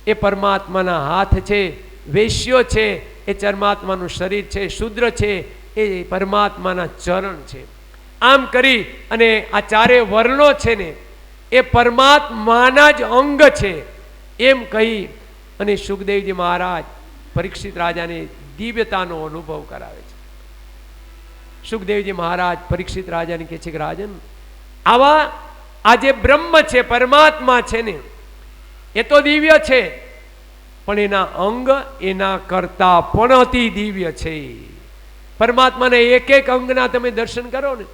એ પરમાત્માના હાથ છે, વૈશ્યો છે એ પરમાત્માનું શરીર છે, શૂદ્ર છે એ પરમાત્માના ચરણ છે. આમ કરી અને આ 4 વર્ણો છે ને એ પરમાત્માના જ અંગ છે એમ કહી અને સુખદેવજી મહારાજ પરીક્ષિત રાજાને દિવ્યતાનો અનુભવ કરાવે છે. સુખદેવજી મહારાજ પરીક્ષિત રાજાને કહે છે કે રાજન, આવા આ જે બ્રહ્મ છે, પરમાત્મા છે ને, એ તો દિવ્ય છે, પણ એના અંગ એના કરતા પણ અતિ દિવ્ય છે. પરમાત્માને એક એક અંગના તમે દર્શન કરો ને.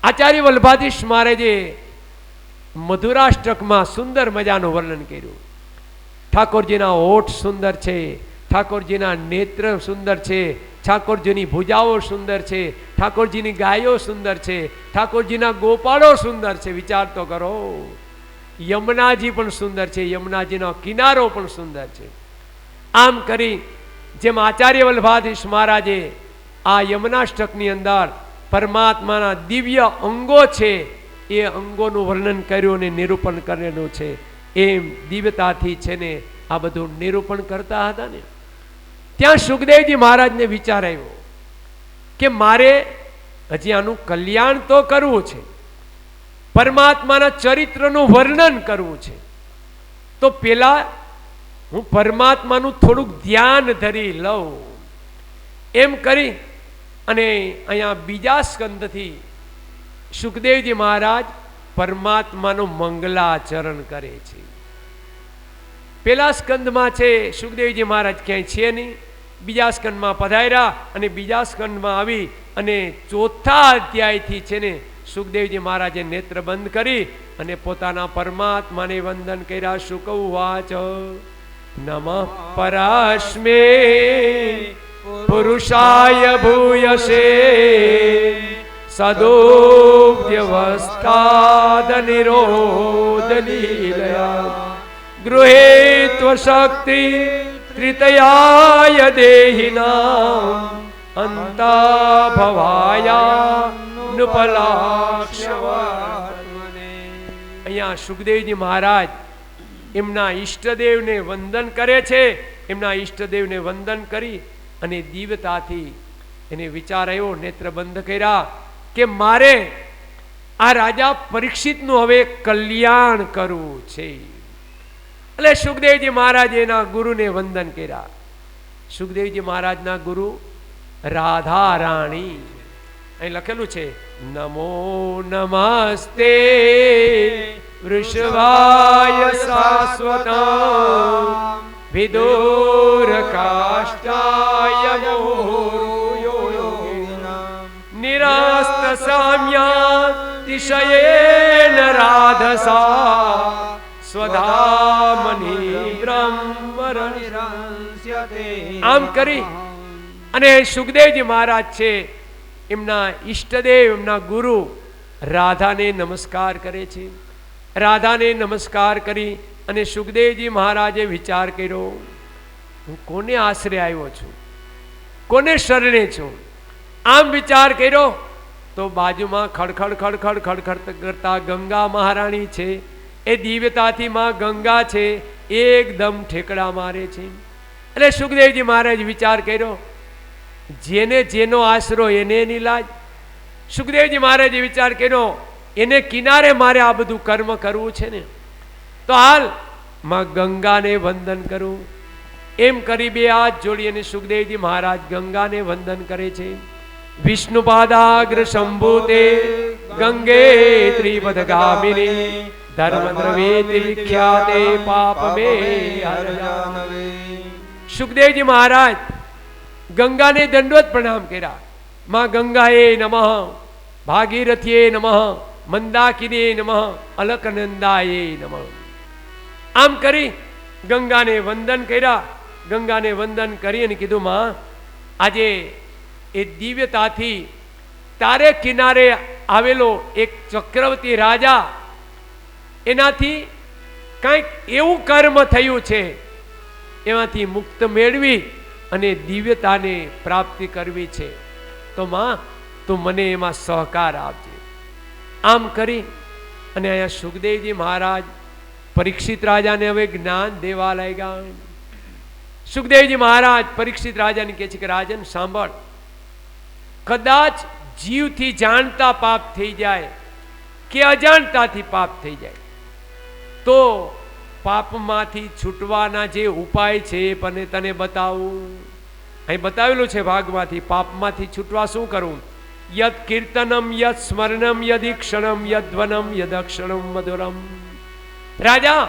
આચાર્ય વલ્લભાધીશ મહારાજે મધુરાષ્ટકમાં સુંદર મજાનું વર્ણન કર્યું. ઠાકોરજીના હોઠ સુંદર છે, ઠાકોરજીના નેત્ર સુંદર છે, ઠાકોરજીની ભુજાઓ સુંદર છે, ઠાકોરજીની ગાયો સુંદર છે, ઠાકોરજીના ગોપાળો સુંદર છે. વિચાર તો કરો. યમુનાજી પણ સુંદર છે, યમુનાજીનો કિનારો પણ સુંદર છે. આમ કરી જેમ આચાર્ય વલ્લભાધીશ મહારાજે આ યમુનાષ્ટકની અંદર પરમાત્માના દિવ્ય અંગો છે એ અંગોનું વર્ણન કર્યું અને નિરૂપણ કરેલું છે, એમ દિવ્યતાથી છે ને આ બધું નિરૂપણ કરતા હતા ને. ત્યાં સુખદેવજી મહારાજને વિચાર આવ્યો કે મારે હજી આનું કલ્યાણ તો કરવું છે, પરમાત્માના ચરિત્રનું વર્ણન કરવું છે, તો પેલા હું પરમાત્માનું થોડુંક ધ્યાન ધરી લઉં. એમ કરી અને અહીંયા બીજા સ્કંદથી સુખદેવજી મહારાજ પરમાત્માનું મંગલાચરણ કરે છે. પેલા સ્કંદમાં છે સુખદેવજી મહારાજ ક્યાંય છે નહીં, બીજા સ્કંદમાં પધાર્યા અને બીજા સ્કંદમાં આવી અને ચોથા અધ્યાયથી છે ને સુખદેવજી મહારાજે નેત્ર બંધ કરી અને પોતાના પરમાત્માને વંદન કર્યા. શું કહું? વાચ નમઃ પરાશ્મે પુરુષાય ભૂયસે સદોવ્યવસ્થાદ નિરોધ લીલયા ગૃહે ત્વશક્તિ ત્રિતયાય દેહિના અંતા ભવાયા નુપલાક્ષવાત્મને. અહીંયા સુખદેવજી મહારાજ એમના ઈષ્ટદેવને વંદન કરે છે. એમના ઈષ્ટદેવને વંદન કરી અને દિવ્યતાથી એને વિચાર આવ્યો, નેત્ર બંધ કર્યા કે મારે આ રાજા પરીક્ષિતનું હવે કલ્યાણ કરવું છે. એટલે સુખદેવજી મહારાજ એના ગુરુને વંદન કર્યા. સુખદેવજી મહારાજના ગુરુ રાધા રાણી. અહીં લખેલું છે નમો નમસ્તે વૃષભાય શાશ્વતમ વિદુર કાષ્ટાય નિરાસ્ત સામ્યાતિશયેન રાધસા સ્વધામની બ્રહ્મરણિરંસ્યતે. આમ કરી અને સુખદેવજી મહારાજ છે એમના ઈષ્ટદેવ એમના ગુરુ રાધાને નમસ્કાર કરે છે. રાધાને નમસ્કાર કરી અને સુખદેવજી મહારાજે વિચાર કર્યો, હું કોને આશરે આવ્યો છું, કોને શરણે છું. આમ વિચાર કર્યો તો બાજુમાં ખડખડ ખડખડ ખડખડ કરતા ગંગા મહારાણી છે. એ દિવ્યતાથી માં ગંગા છે, એકદમ ઠેકડા મારે છે. એટલે સુખદેવજી મહારાજ વિચાર કર્યો, જેને જેનો આશરો એને એની લાજ. સુખદેવજી મહારાજે વિચાર કર્યો એને કિનારે મારે આ બધું કર્મ કરવું છે ને, તો હાલ માં ગંગાને વંદન કરું. એમ કરી બે હાથ જોડી અને સુખદેવજી મહારાજ ગંગાને વંદન કરે છે. વિષ્ણુપાદાગ્ર શંભુતે ગંગે ત્રિપદગામિની ધર્મદ્રવેતિ વિખ્યાતે પાપમે હરજાનવે. સુખદેવજી મહારાજ ગંગાને દંડવત પ્રણામ કર્યા. માં ગંગાએ નમઃ, ભાગીરથીએ નમઃ, મંદાકિને નમઃ, અલકનંદાએ નમઃ. આમ કરી ગંગાને વંદન કર્યા. ગંગાને વંદન કરી અને કીધું, માં આજે એ દિવ્યતાથી તારે કિનારે આવેલો એક ચક્રવર્તી રાજા, એનાથી કંઈક એવું કર્મ થયું છે, એમાંથી મુક્ત મેળવી અને દિવ્યતાને પ્રાપ્તિ કરવી છે, તો માં તું મને એમાં સહકાર આપજે. આમ કરી અને અહીંયા સુખદેવજી મહારાજ પરીક્ષિત રાજાને હવે જ્ઞાન દેવા લાગ્યા. સુખદેવજી મહારાજ પરીક્ષિત રાજાને કહે છે કે રાજન સાંભળ, કદાચ જીવથી જાણતા પાપ થઈ જાય કે અજાણતાથી પાપ થઈ જાય તો પાપમાંથી છૂટવાના જે ઉપાય છે એ પણ તને બતાવું. અહીં બતાવેલું છે ભાગમાંથી. પાપમાંથી છૂટવા શું કરવું? યદ કીર્તનમ યદ સ્મરણમ યદીક્ષણમ યદ્વનમ યદક્ષણમ મધુરમ. રાજા,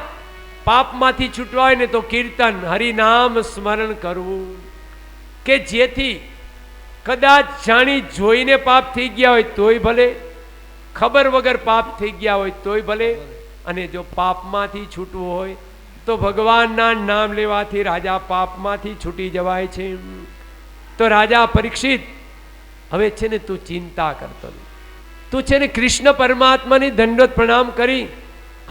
પાપમાંથી છૂટવા હોય ને તો કીર્તન, હરિનામ સ્મરણ કરવું, કે જેથી કદાચ જાણી જોઈને પાપ થઈ ગયા હોય તોય ભલે, ખબર વગર પાપ થઈ ગયા હોય તોય ભલે, અને જો પાપમાંથી છૂટવું હોય તો ભગવાનના નામ લેવાથી રાજા પાપમાંથી છૂટી જવાય છે. તો રાજા પરીક્ષિત, હવે છે ને તું ચિંતા કરતો નહીં, તું છે ને કૃષ્ણ પરમાત્માની દંડવત પ્રણામ કરી,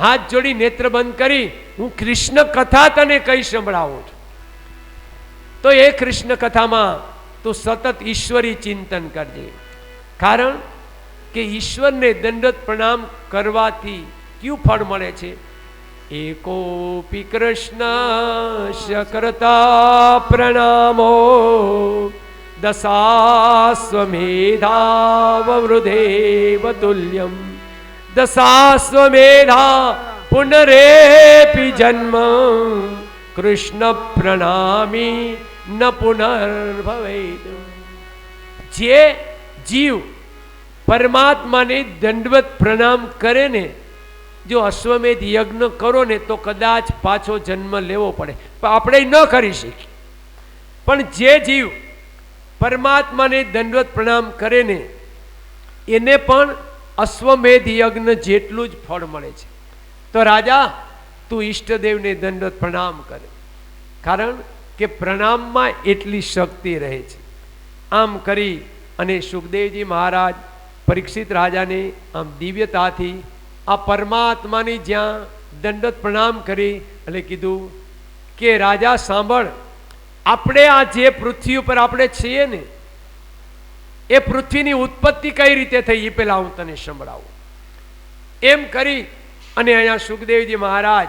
હાથ જોડી નેત્ર બંધ કરી, હું કૃષ્ણ કથા તને કઈ સંભળાવું છું. તો એ કૃષ્ણ કથામાં તું સતત ઈશ્વરી ચિંતન કરજે. કારણ કે ઈશ્વરને દંડવત પ્રણામ કરવાથી ક્યું ફળ મળે છે? એકોપી કૃષ્ણ કરતા પ્રણામો દશાશ્વમેધાવૃધેવ તુલ્યમ દશાશ્વમેધા પુનરેપી જન્મ કૃષ્ણ પ્રણામી ન પુનર્ભવેત. જે જીવ પરમાત્માને દંડવત પ્રણામ કરે ને, જો અશ્વમેધ યજ્ઞ કરો ને તો કદાચ પાછો જન્મ લેવો પડે, પણ આપણે ન કરી શકીએ. પણ જે જીવ પરમાત્માને દંડવત પ્રણામ કરે ને એને પણ અશ્વમેધ યજ્ઞ જેટલું જ ફળ મળે છે. તો રાજા, તું ઈષ્ટદેવને દંડવત પ્રણામ કરે, કારણ કે પ્રણામમાં એટલી શક્તિ રહે છે. આમ કરી અને સુખદેવજી મહારાજ પરીક્ષિત રાજાને આમ દિવ્યતાથી આ પરમાત્માની જ્યાં દંડવત પ્રણામ કરી એટલે કીધું કે રાજા સાંભળ, આપણે આ જે પૃથ્વી ઉપર આપણે છીએ ને એ પૃથ્વીની ઉત્પત્તિ કઈ રીતે થઈ એ પેલા હું તને સંભળાવું. એમ કરી અને અહીંયા સુખદેવજી મહારાજ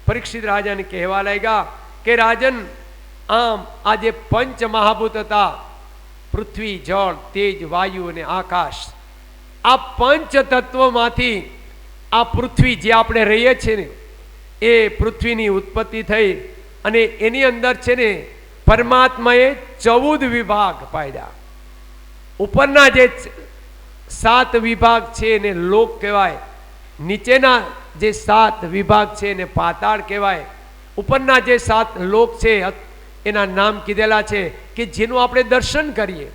પરીક્ષિત રાજાને કહેવા લાગ્યા કે રાજન, આમ આ જે પંચ મહાભૂત હતા, પૃથ્વી, જળ, તેજ, વાયુ અને આકાશ, આ પંચ તત્વોમાંથી આ પૃથ્વી જે આપણે રહીએ છીએ ને એ પૃથ્વીની ઉત્પત્તિ થઈ અને એની અંદર છે ને પરમાત્માએ 14 વિભાગ પાડ્યા. ઉપરના જે 7 વિભાગ છે એને લોક કહેવાય, નીચેના જે 7 વિભાગ છે એને પાતાળ કહેવાય. ઉપરના જે 7 લોક છે એના નામ કીધેલા છે કે જેનું આપણે દર્શન કરીએ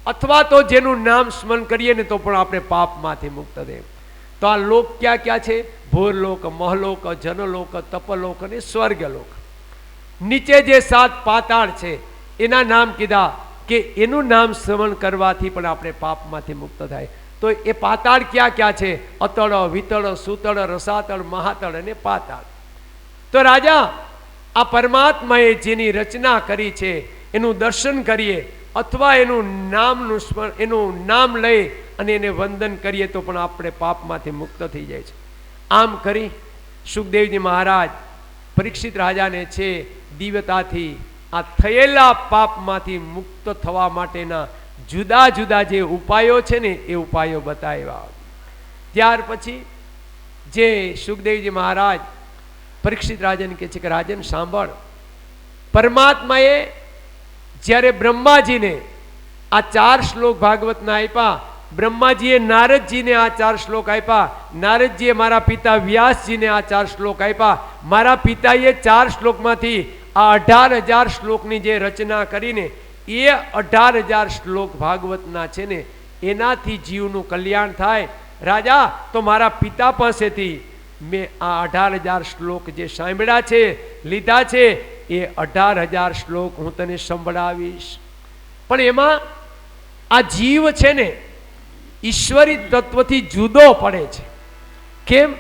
અથવા તો જેનું નામ સ્મરણ કરીએ ને તો પણ આપણે પાપમાંથી મુક્ત થાય. તો આ લોક ક્યાં ક્યાં છે? ભૂરલોક, મહલોક, જનલોક, તપલોક અને સ્વર્ગલોક. નીચે જે 7 પાતાળ છે એના નામ કીધા કે એનું નામ સ્મરણ કરવાથી પણ આપણે પાપમાંથી મુક્ત થાય. તો એ પાતાળ ક્યાં ક્યાં છે? અતળ, વિતળ, સુતળ, રસાતળ, મહાતળ અને પાતાળ. તો રાજા, આ પરમાત્માએ જેની રચના કરી છે એનું દર્શન કરીએ અથવા એનું નામનું સ્મરણ, એનું નામ લઈ અને એને વંદન કરીએ તો પણ આપણે પાપમાંથી મુક્ત થઈ જાય છે. આમ કરી સુખદેવજી મહારાજ પરીક્ષિત રાજાને છે દિવ્યતાથી આ થયેલા પાપમાંથી મુક્ત થવા માટેના જુદા જુદા જે ઉપાયો છે ને એ ઉપાયો બતાવ્યા. ત્યાર પછી જે સુખદેવજી મહારાજ પરીક્ષિત રાજાને કહે છે કે રાજન સાંભળ, પરમાત્માએ જ્યારે બ્રહ્માજીને આ 4 શ્લોક ભાગવતના આપ્યા, બ્રહ્માજીએ નારદજીને આ 4 શ્લોક આપ્યા, નારદજીએ મારા પિતા વ્યાસજીને આ 4 શ્લોક આપ્યા, મારા પિતાએ 4 શ્લોકમાંથી આ 18,000 શ્લોકની જે રચના કરીને એ 18,000 શ્લોક ભાગવતના છે ને એનાથી જીવનું કલ્યાણ થાય. રાજા, તો મારા પિતા પાસેથી મેં આ 18,000 શ્લોક જે સાંભળ્યા છે, લીધા છે, એ 18,000 શ્લોક હું તને સંભળાવીશ. પણ એમાં આ જીવ છે ને ઈશ્વરી તત્વથી જુદો પડે છે. કેમ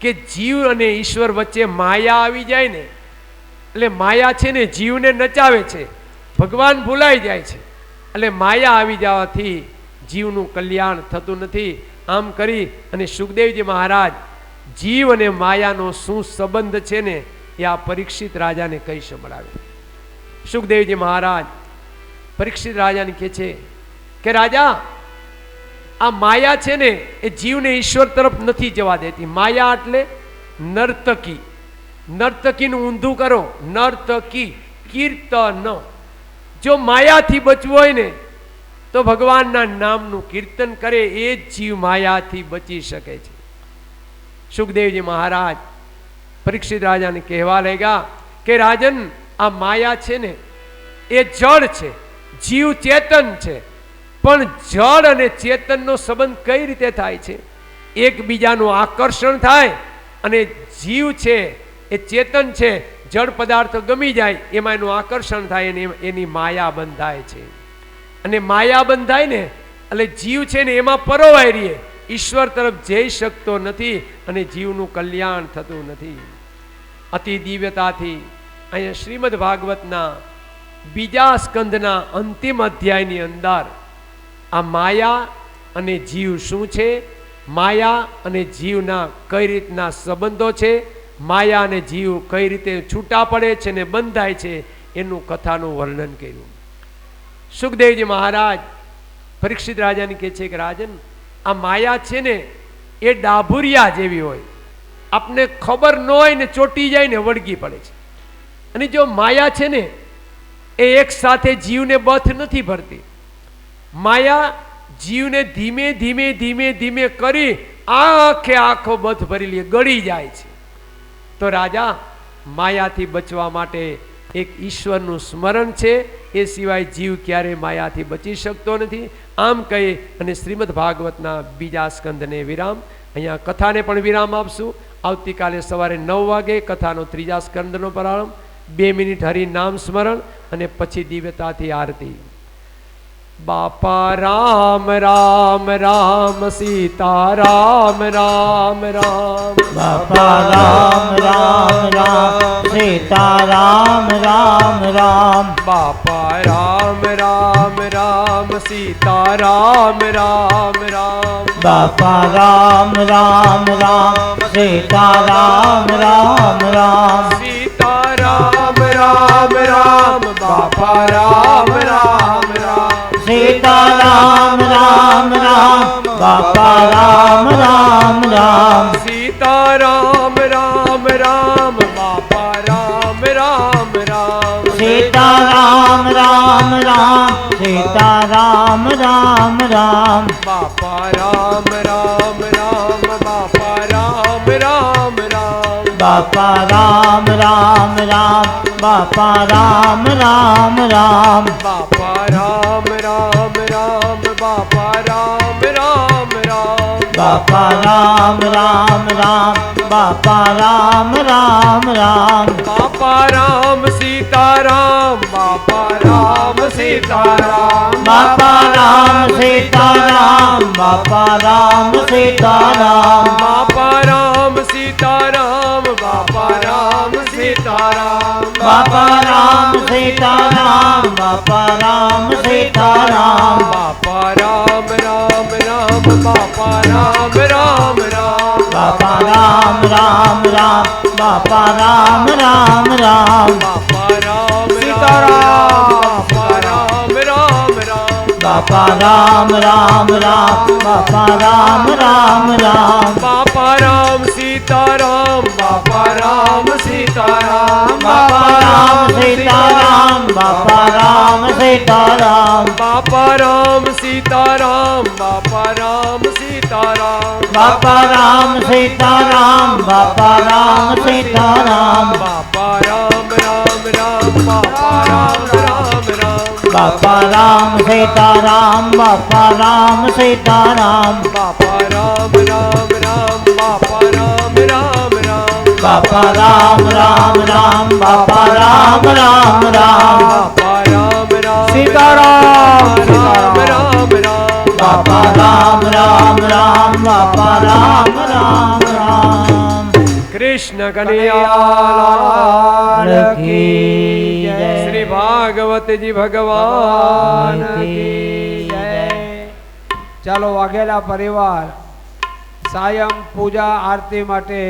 કે જીવ અને ઈશ્વર વચ્ચે માયા આવી જાય ને એટલે માયા છે ને જીવને નચાવે છે, ભગવાન ભૂલાઈ જાય છે. એટલે માયા આવી જવાથી જીવનું કલ્યાણ થતું નથી. આમ કરી અને સુખદેવજી મહારાજ જીવ અને માયાનો શું સંબંધ છે ને એ આ પરીક્ષિત રાજાને કઈ સંભળાવે. સુખદેવજી મહારાજ પરીક્ષિત રાજાને કહે છે કે રાજા, આ માયા છે ને એ જીવને ઈશ્વર તરફ નથી જવા દેતી. માયા એટલે નર્તકી, નર્તકીનું ઊંધું કરો, નર્તકી, કીર્તન. જો માયાથી બચવું હોય ને તો ભગવાનના નામનું કીર્તન કરે એ જ જીવ માયાથી બચી શકે છે. સુખદેવજી મહારાજ પરીક્ષિત રાજાને કહેવા લાગ્યા કે રાજન, આ માયા છે ને એ જળ છે, જીવ ચેતન છે. પણ જળ અને ચેતનનો સંબંધ કઈ રીતે થાય છે? એકબીજાનું આકર્ષણ થાય અને જીવ છે એ ચેતન છે, જળ પદાર્થો ગમી જાય એમાં એનું આકર્ષણ થાય અને એની માયા બંધાય છે. અને માયા બંધાય ને એટલે જીવ છે ને એમાં પરોવાઈ રહીએ, ઈશ્વર તરફ જઈ શકતો નથી અને જીવનું કલ્યાણ થતું નથી. અતિ દિવ્યતાથી અહીંયા શ્રીમદ ભાગવતના બીજા સ્કંદના અંતિમ અધ્યાયની અંદર આ માયા અને જીવ શું છે, માયા અને જીવના કઈ રીતના સંબંધો છે, માયા અને જીવ કઈ રીતે છૂટા પડે છે ને બંધાય છે, એનું કથાનું વર્ણન કર્યું. સુખદેવજી મહારાજ પરીક્ષિત રાજાને કહે છે કે રાજન, આ માયા છે ને એ ડાભુરિયા જેવી હોય, આપને ખબર ન હોય ને ચોટી જાય ને વળગી પડે છે. અને જો માયા છે ને એ એક સાથે જીવને બથ નથી ભરતી. માયા જીવને ધીમે ધીમે ધીમે ધીમે કરી આખે આખો બથ ભરી લે, ગળી જાય છે. તો રાજા, માયાથી બચવા માટે એક ઈશ્વરનું સ્મરણ છે, એ સિવાય જીવ ક્યારેય માયાથી બચી શકતો નથી. આમ કહી અને શ્રીમદ ભાગવતના બીજા સ્કંદને વિરામ, અહીંયા કથાને પણ વિરામ આપશું. આવતીકાલે સવારે 9 વાગે કથાનો ત્રીજા સ્કંદનો પ્રારંભ, 2 મિનિટ હરિ નામ સ્મરણ અને પછી દિવ્યતાથી આરતી. બાપા રામ રામ રામ, સીતા રામ રામ રામ. બાપા રામ રામ રામ, સીતા રામ રામ રામ. બાપા રામ રામ રામ, સીતા રામ રામ રામ. બાપા રામ રામ રામ, સીતા રામ રામ રામ. સીતા રામ રામ રામ, બાપા રામ રામ રામ. સીતા રામ રામ રામ, બાપા રામ રામ રામ. સીતા રામ રામ રામ, બાપા રામ રામ રામ. સીતા રામ રામ રામ, સીતા રામ રામ રામ. બાપા રામ રામ રામ, બાપા રામ રામ રામ. બાપા રામ રામ રામ, બાપા રામ રામ રામ. બાપા રામ રામ રામ, બાપા રામ રામ રામ. બાપા રામ રામ રામ, બાપા રામ રામ રામ. બાપા રામ સીતારામ, બાપા રામ સીતારામ. બાપા રામ સીતારામ, બાપા રામ સીતારામ. બાપા રામ સીતારામ, બાપા રામ સીતારામ. બાપા રામ સીતારામ, બાપા રામ સીતારામ. બાપા રામ રામ રામ, બાપા રામ રામ રામ. બાપા રામ રામ રામ, બાપા રામ રામ રામ. બાપા રામ સીતારામ, બાપા રામ રામ રામ. બાપા રામ રામ રામ, બાપા રામ રામ રામ. બાપા રામ સીતારામ, બાપા રામ સીતારામ. બાપા રામ સીતારામ, બાપા રામ સીતારામ. બાપા રામ સીતારામ, બાપા રામ સીતારામ. બાપા રામ સીતારામ, બાપા રામ સીતારામ. બાપા રામ રામ રામ, બાપા રામ રામ રામ. બાપા રામ સીતારામ, બાપા રામ સીતારામ. બાપા રામ રામ રામ, બાપા રામ રામ રામ. બાપા રામ રામ રામ, બાપા રામ રામ રામ. બાપા રામ રામ સીતારામ, રામ રામ રામ. બાપા રામ રામ રામ, બાપા રામ રામ રામ. કૃષ્ણ કનૈયા કી જય. શ્રી ભાગવતજી ભગવાન કી જય. ચાલો વાઘેલા પરિવાર સાયમ પૂજા આરતી માટે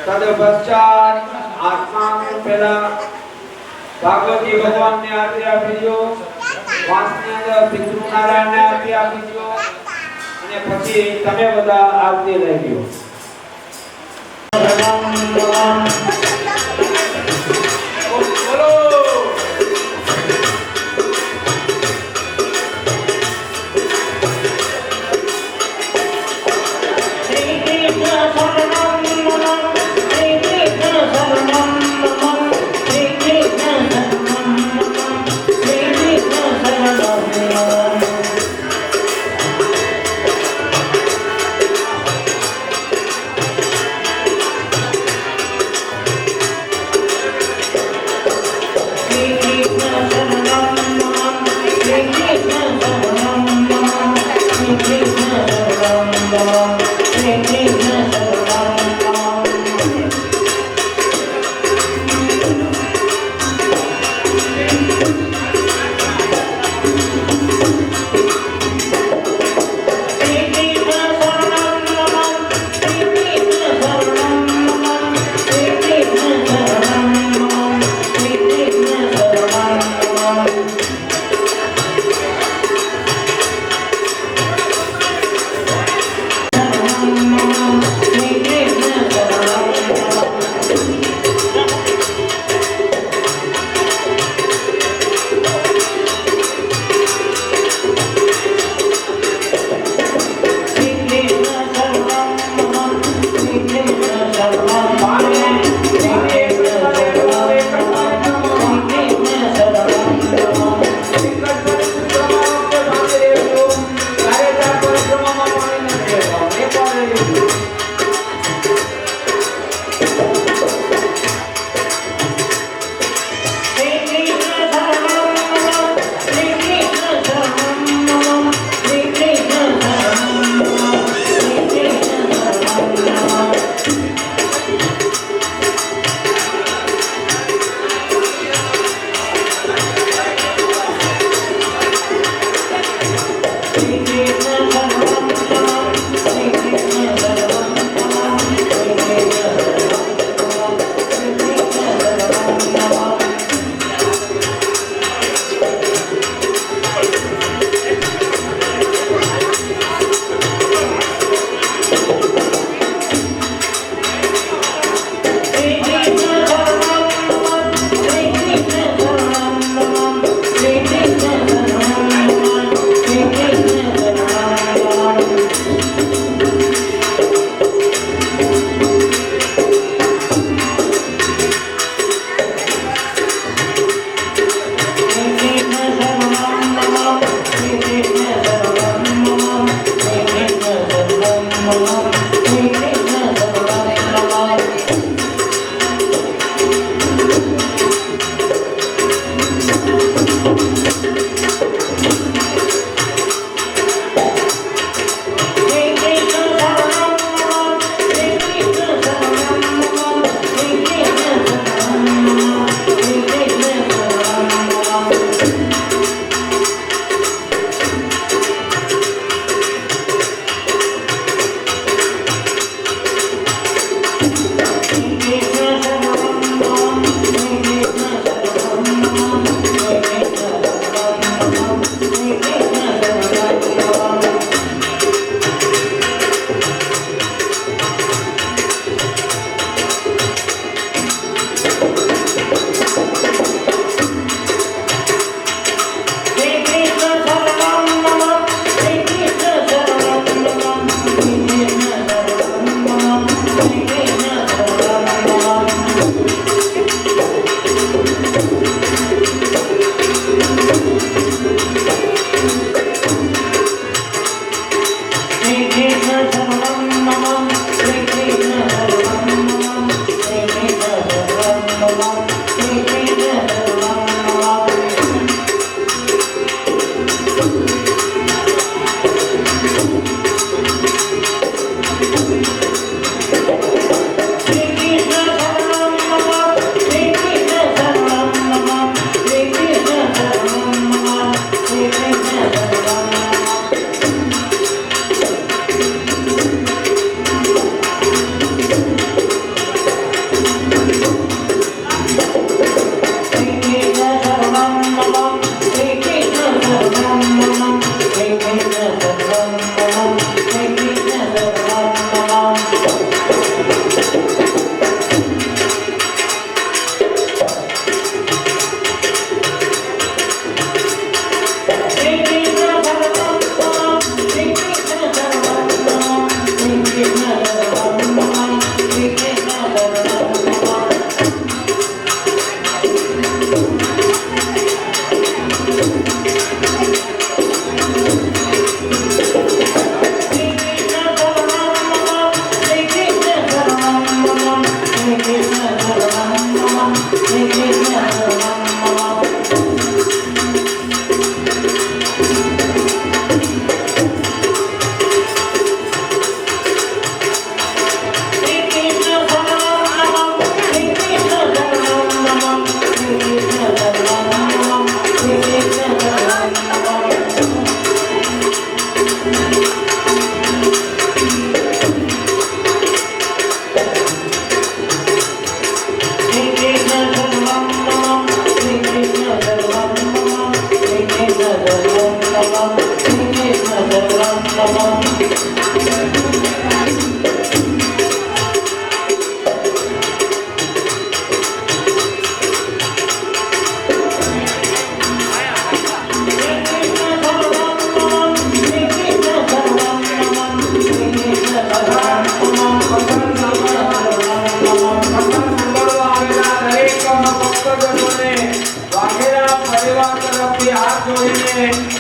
तदपश्चात आत्मा पहला भागवती भगवान ने आरती આપીજો વાસની અંદર પિતૃ નારાયણ ને આરતી આપીજો અને પછી તમે બધા આરતી લઈ લ્યો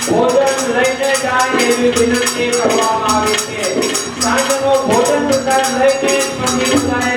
ભોજન લઈને જાય એવી વિનંતી કરવામાં આવી છે. સાંજનો ભોજન પ્રસાદ લઈને પછી બધાએ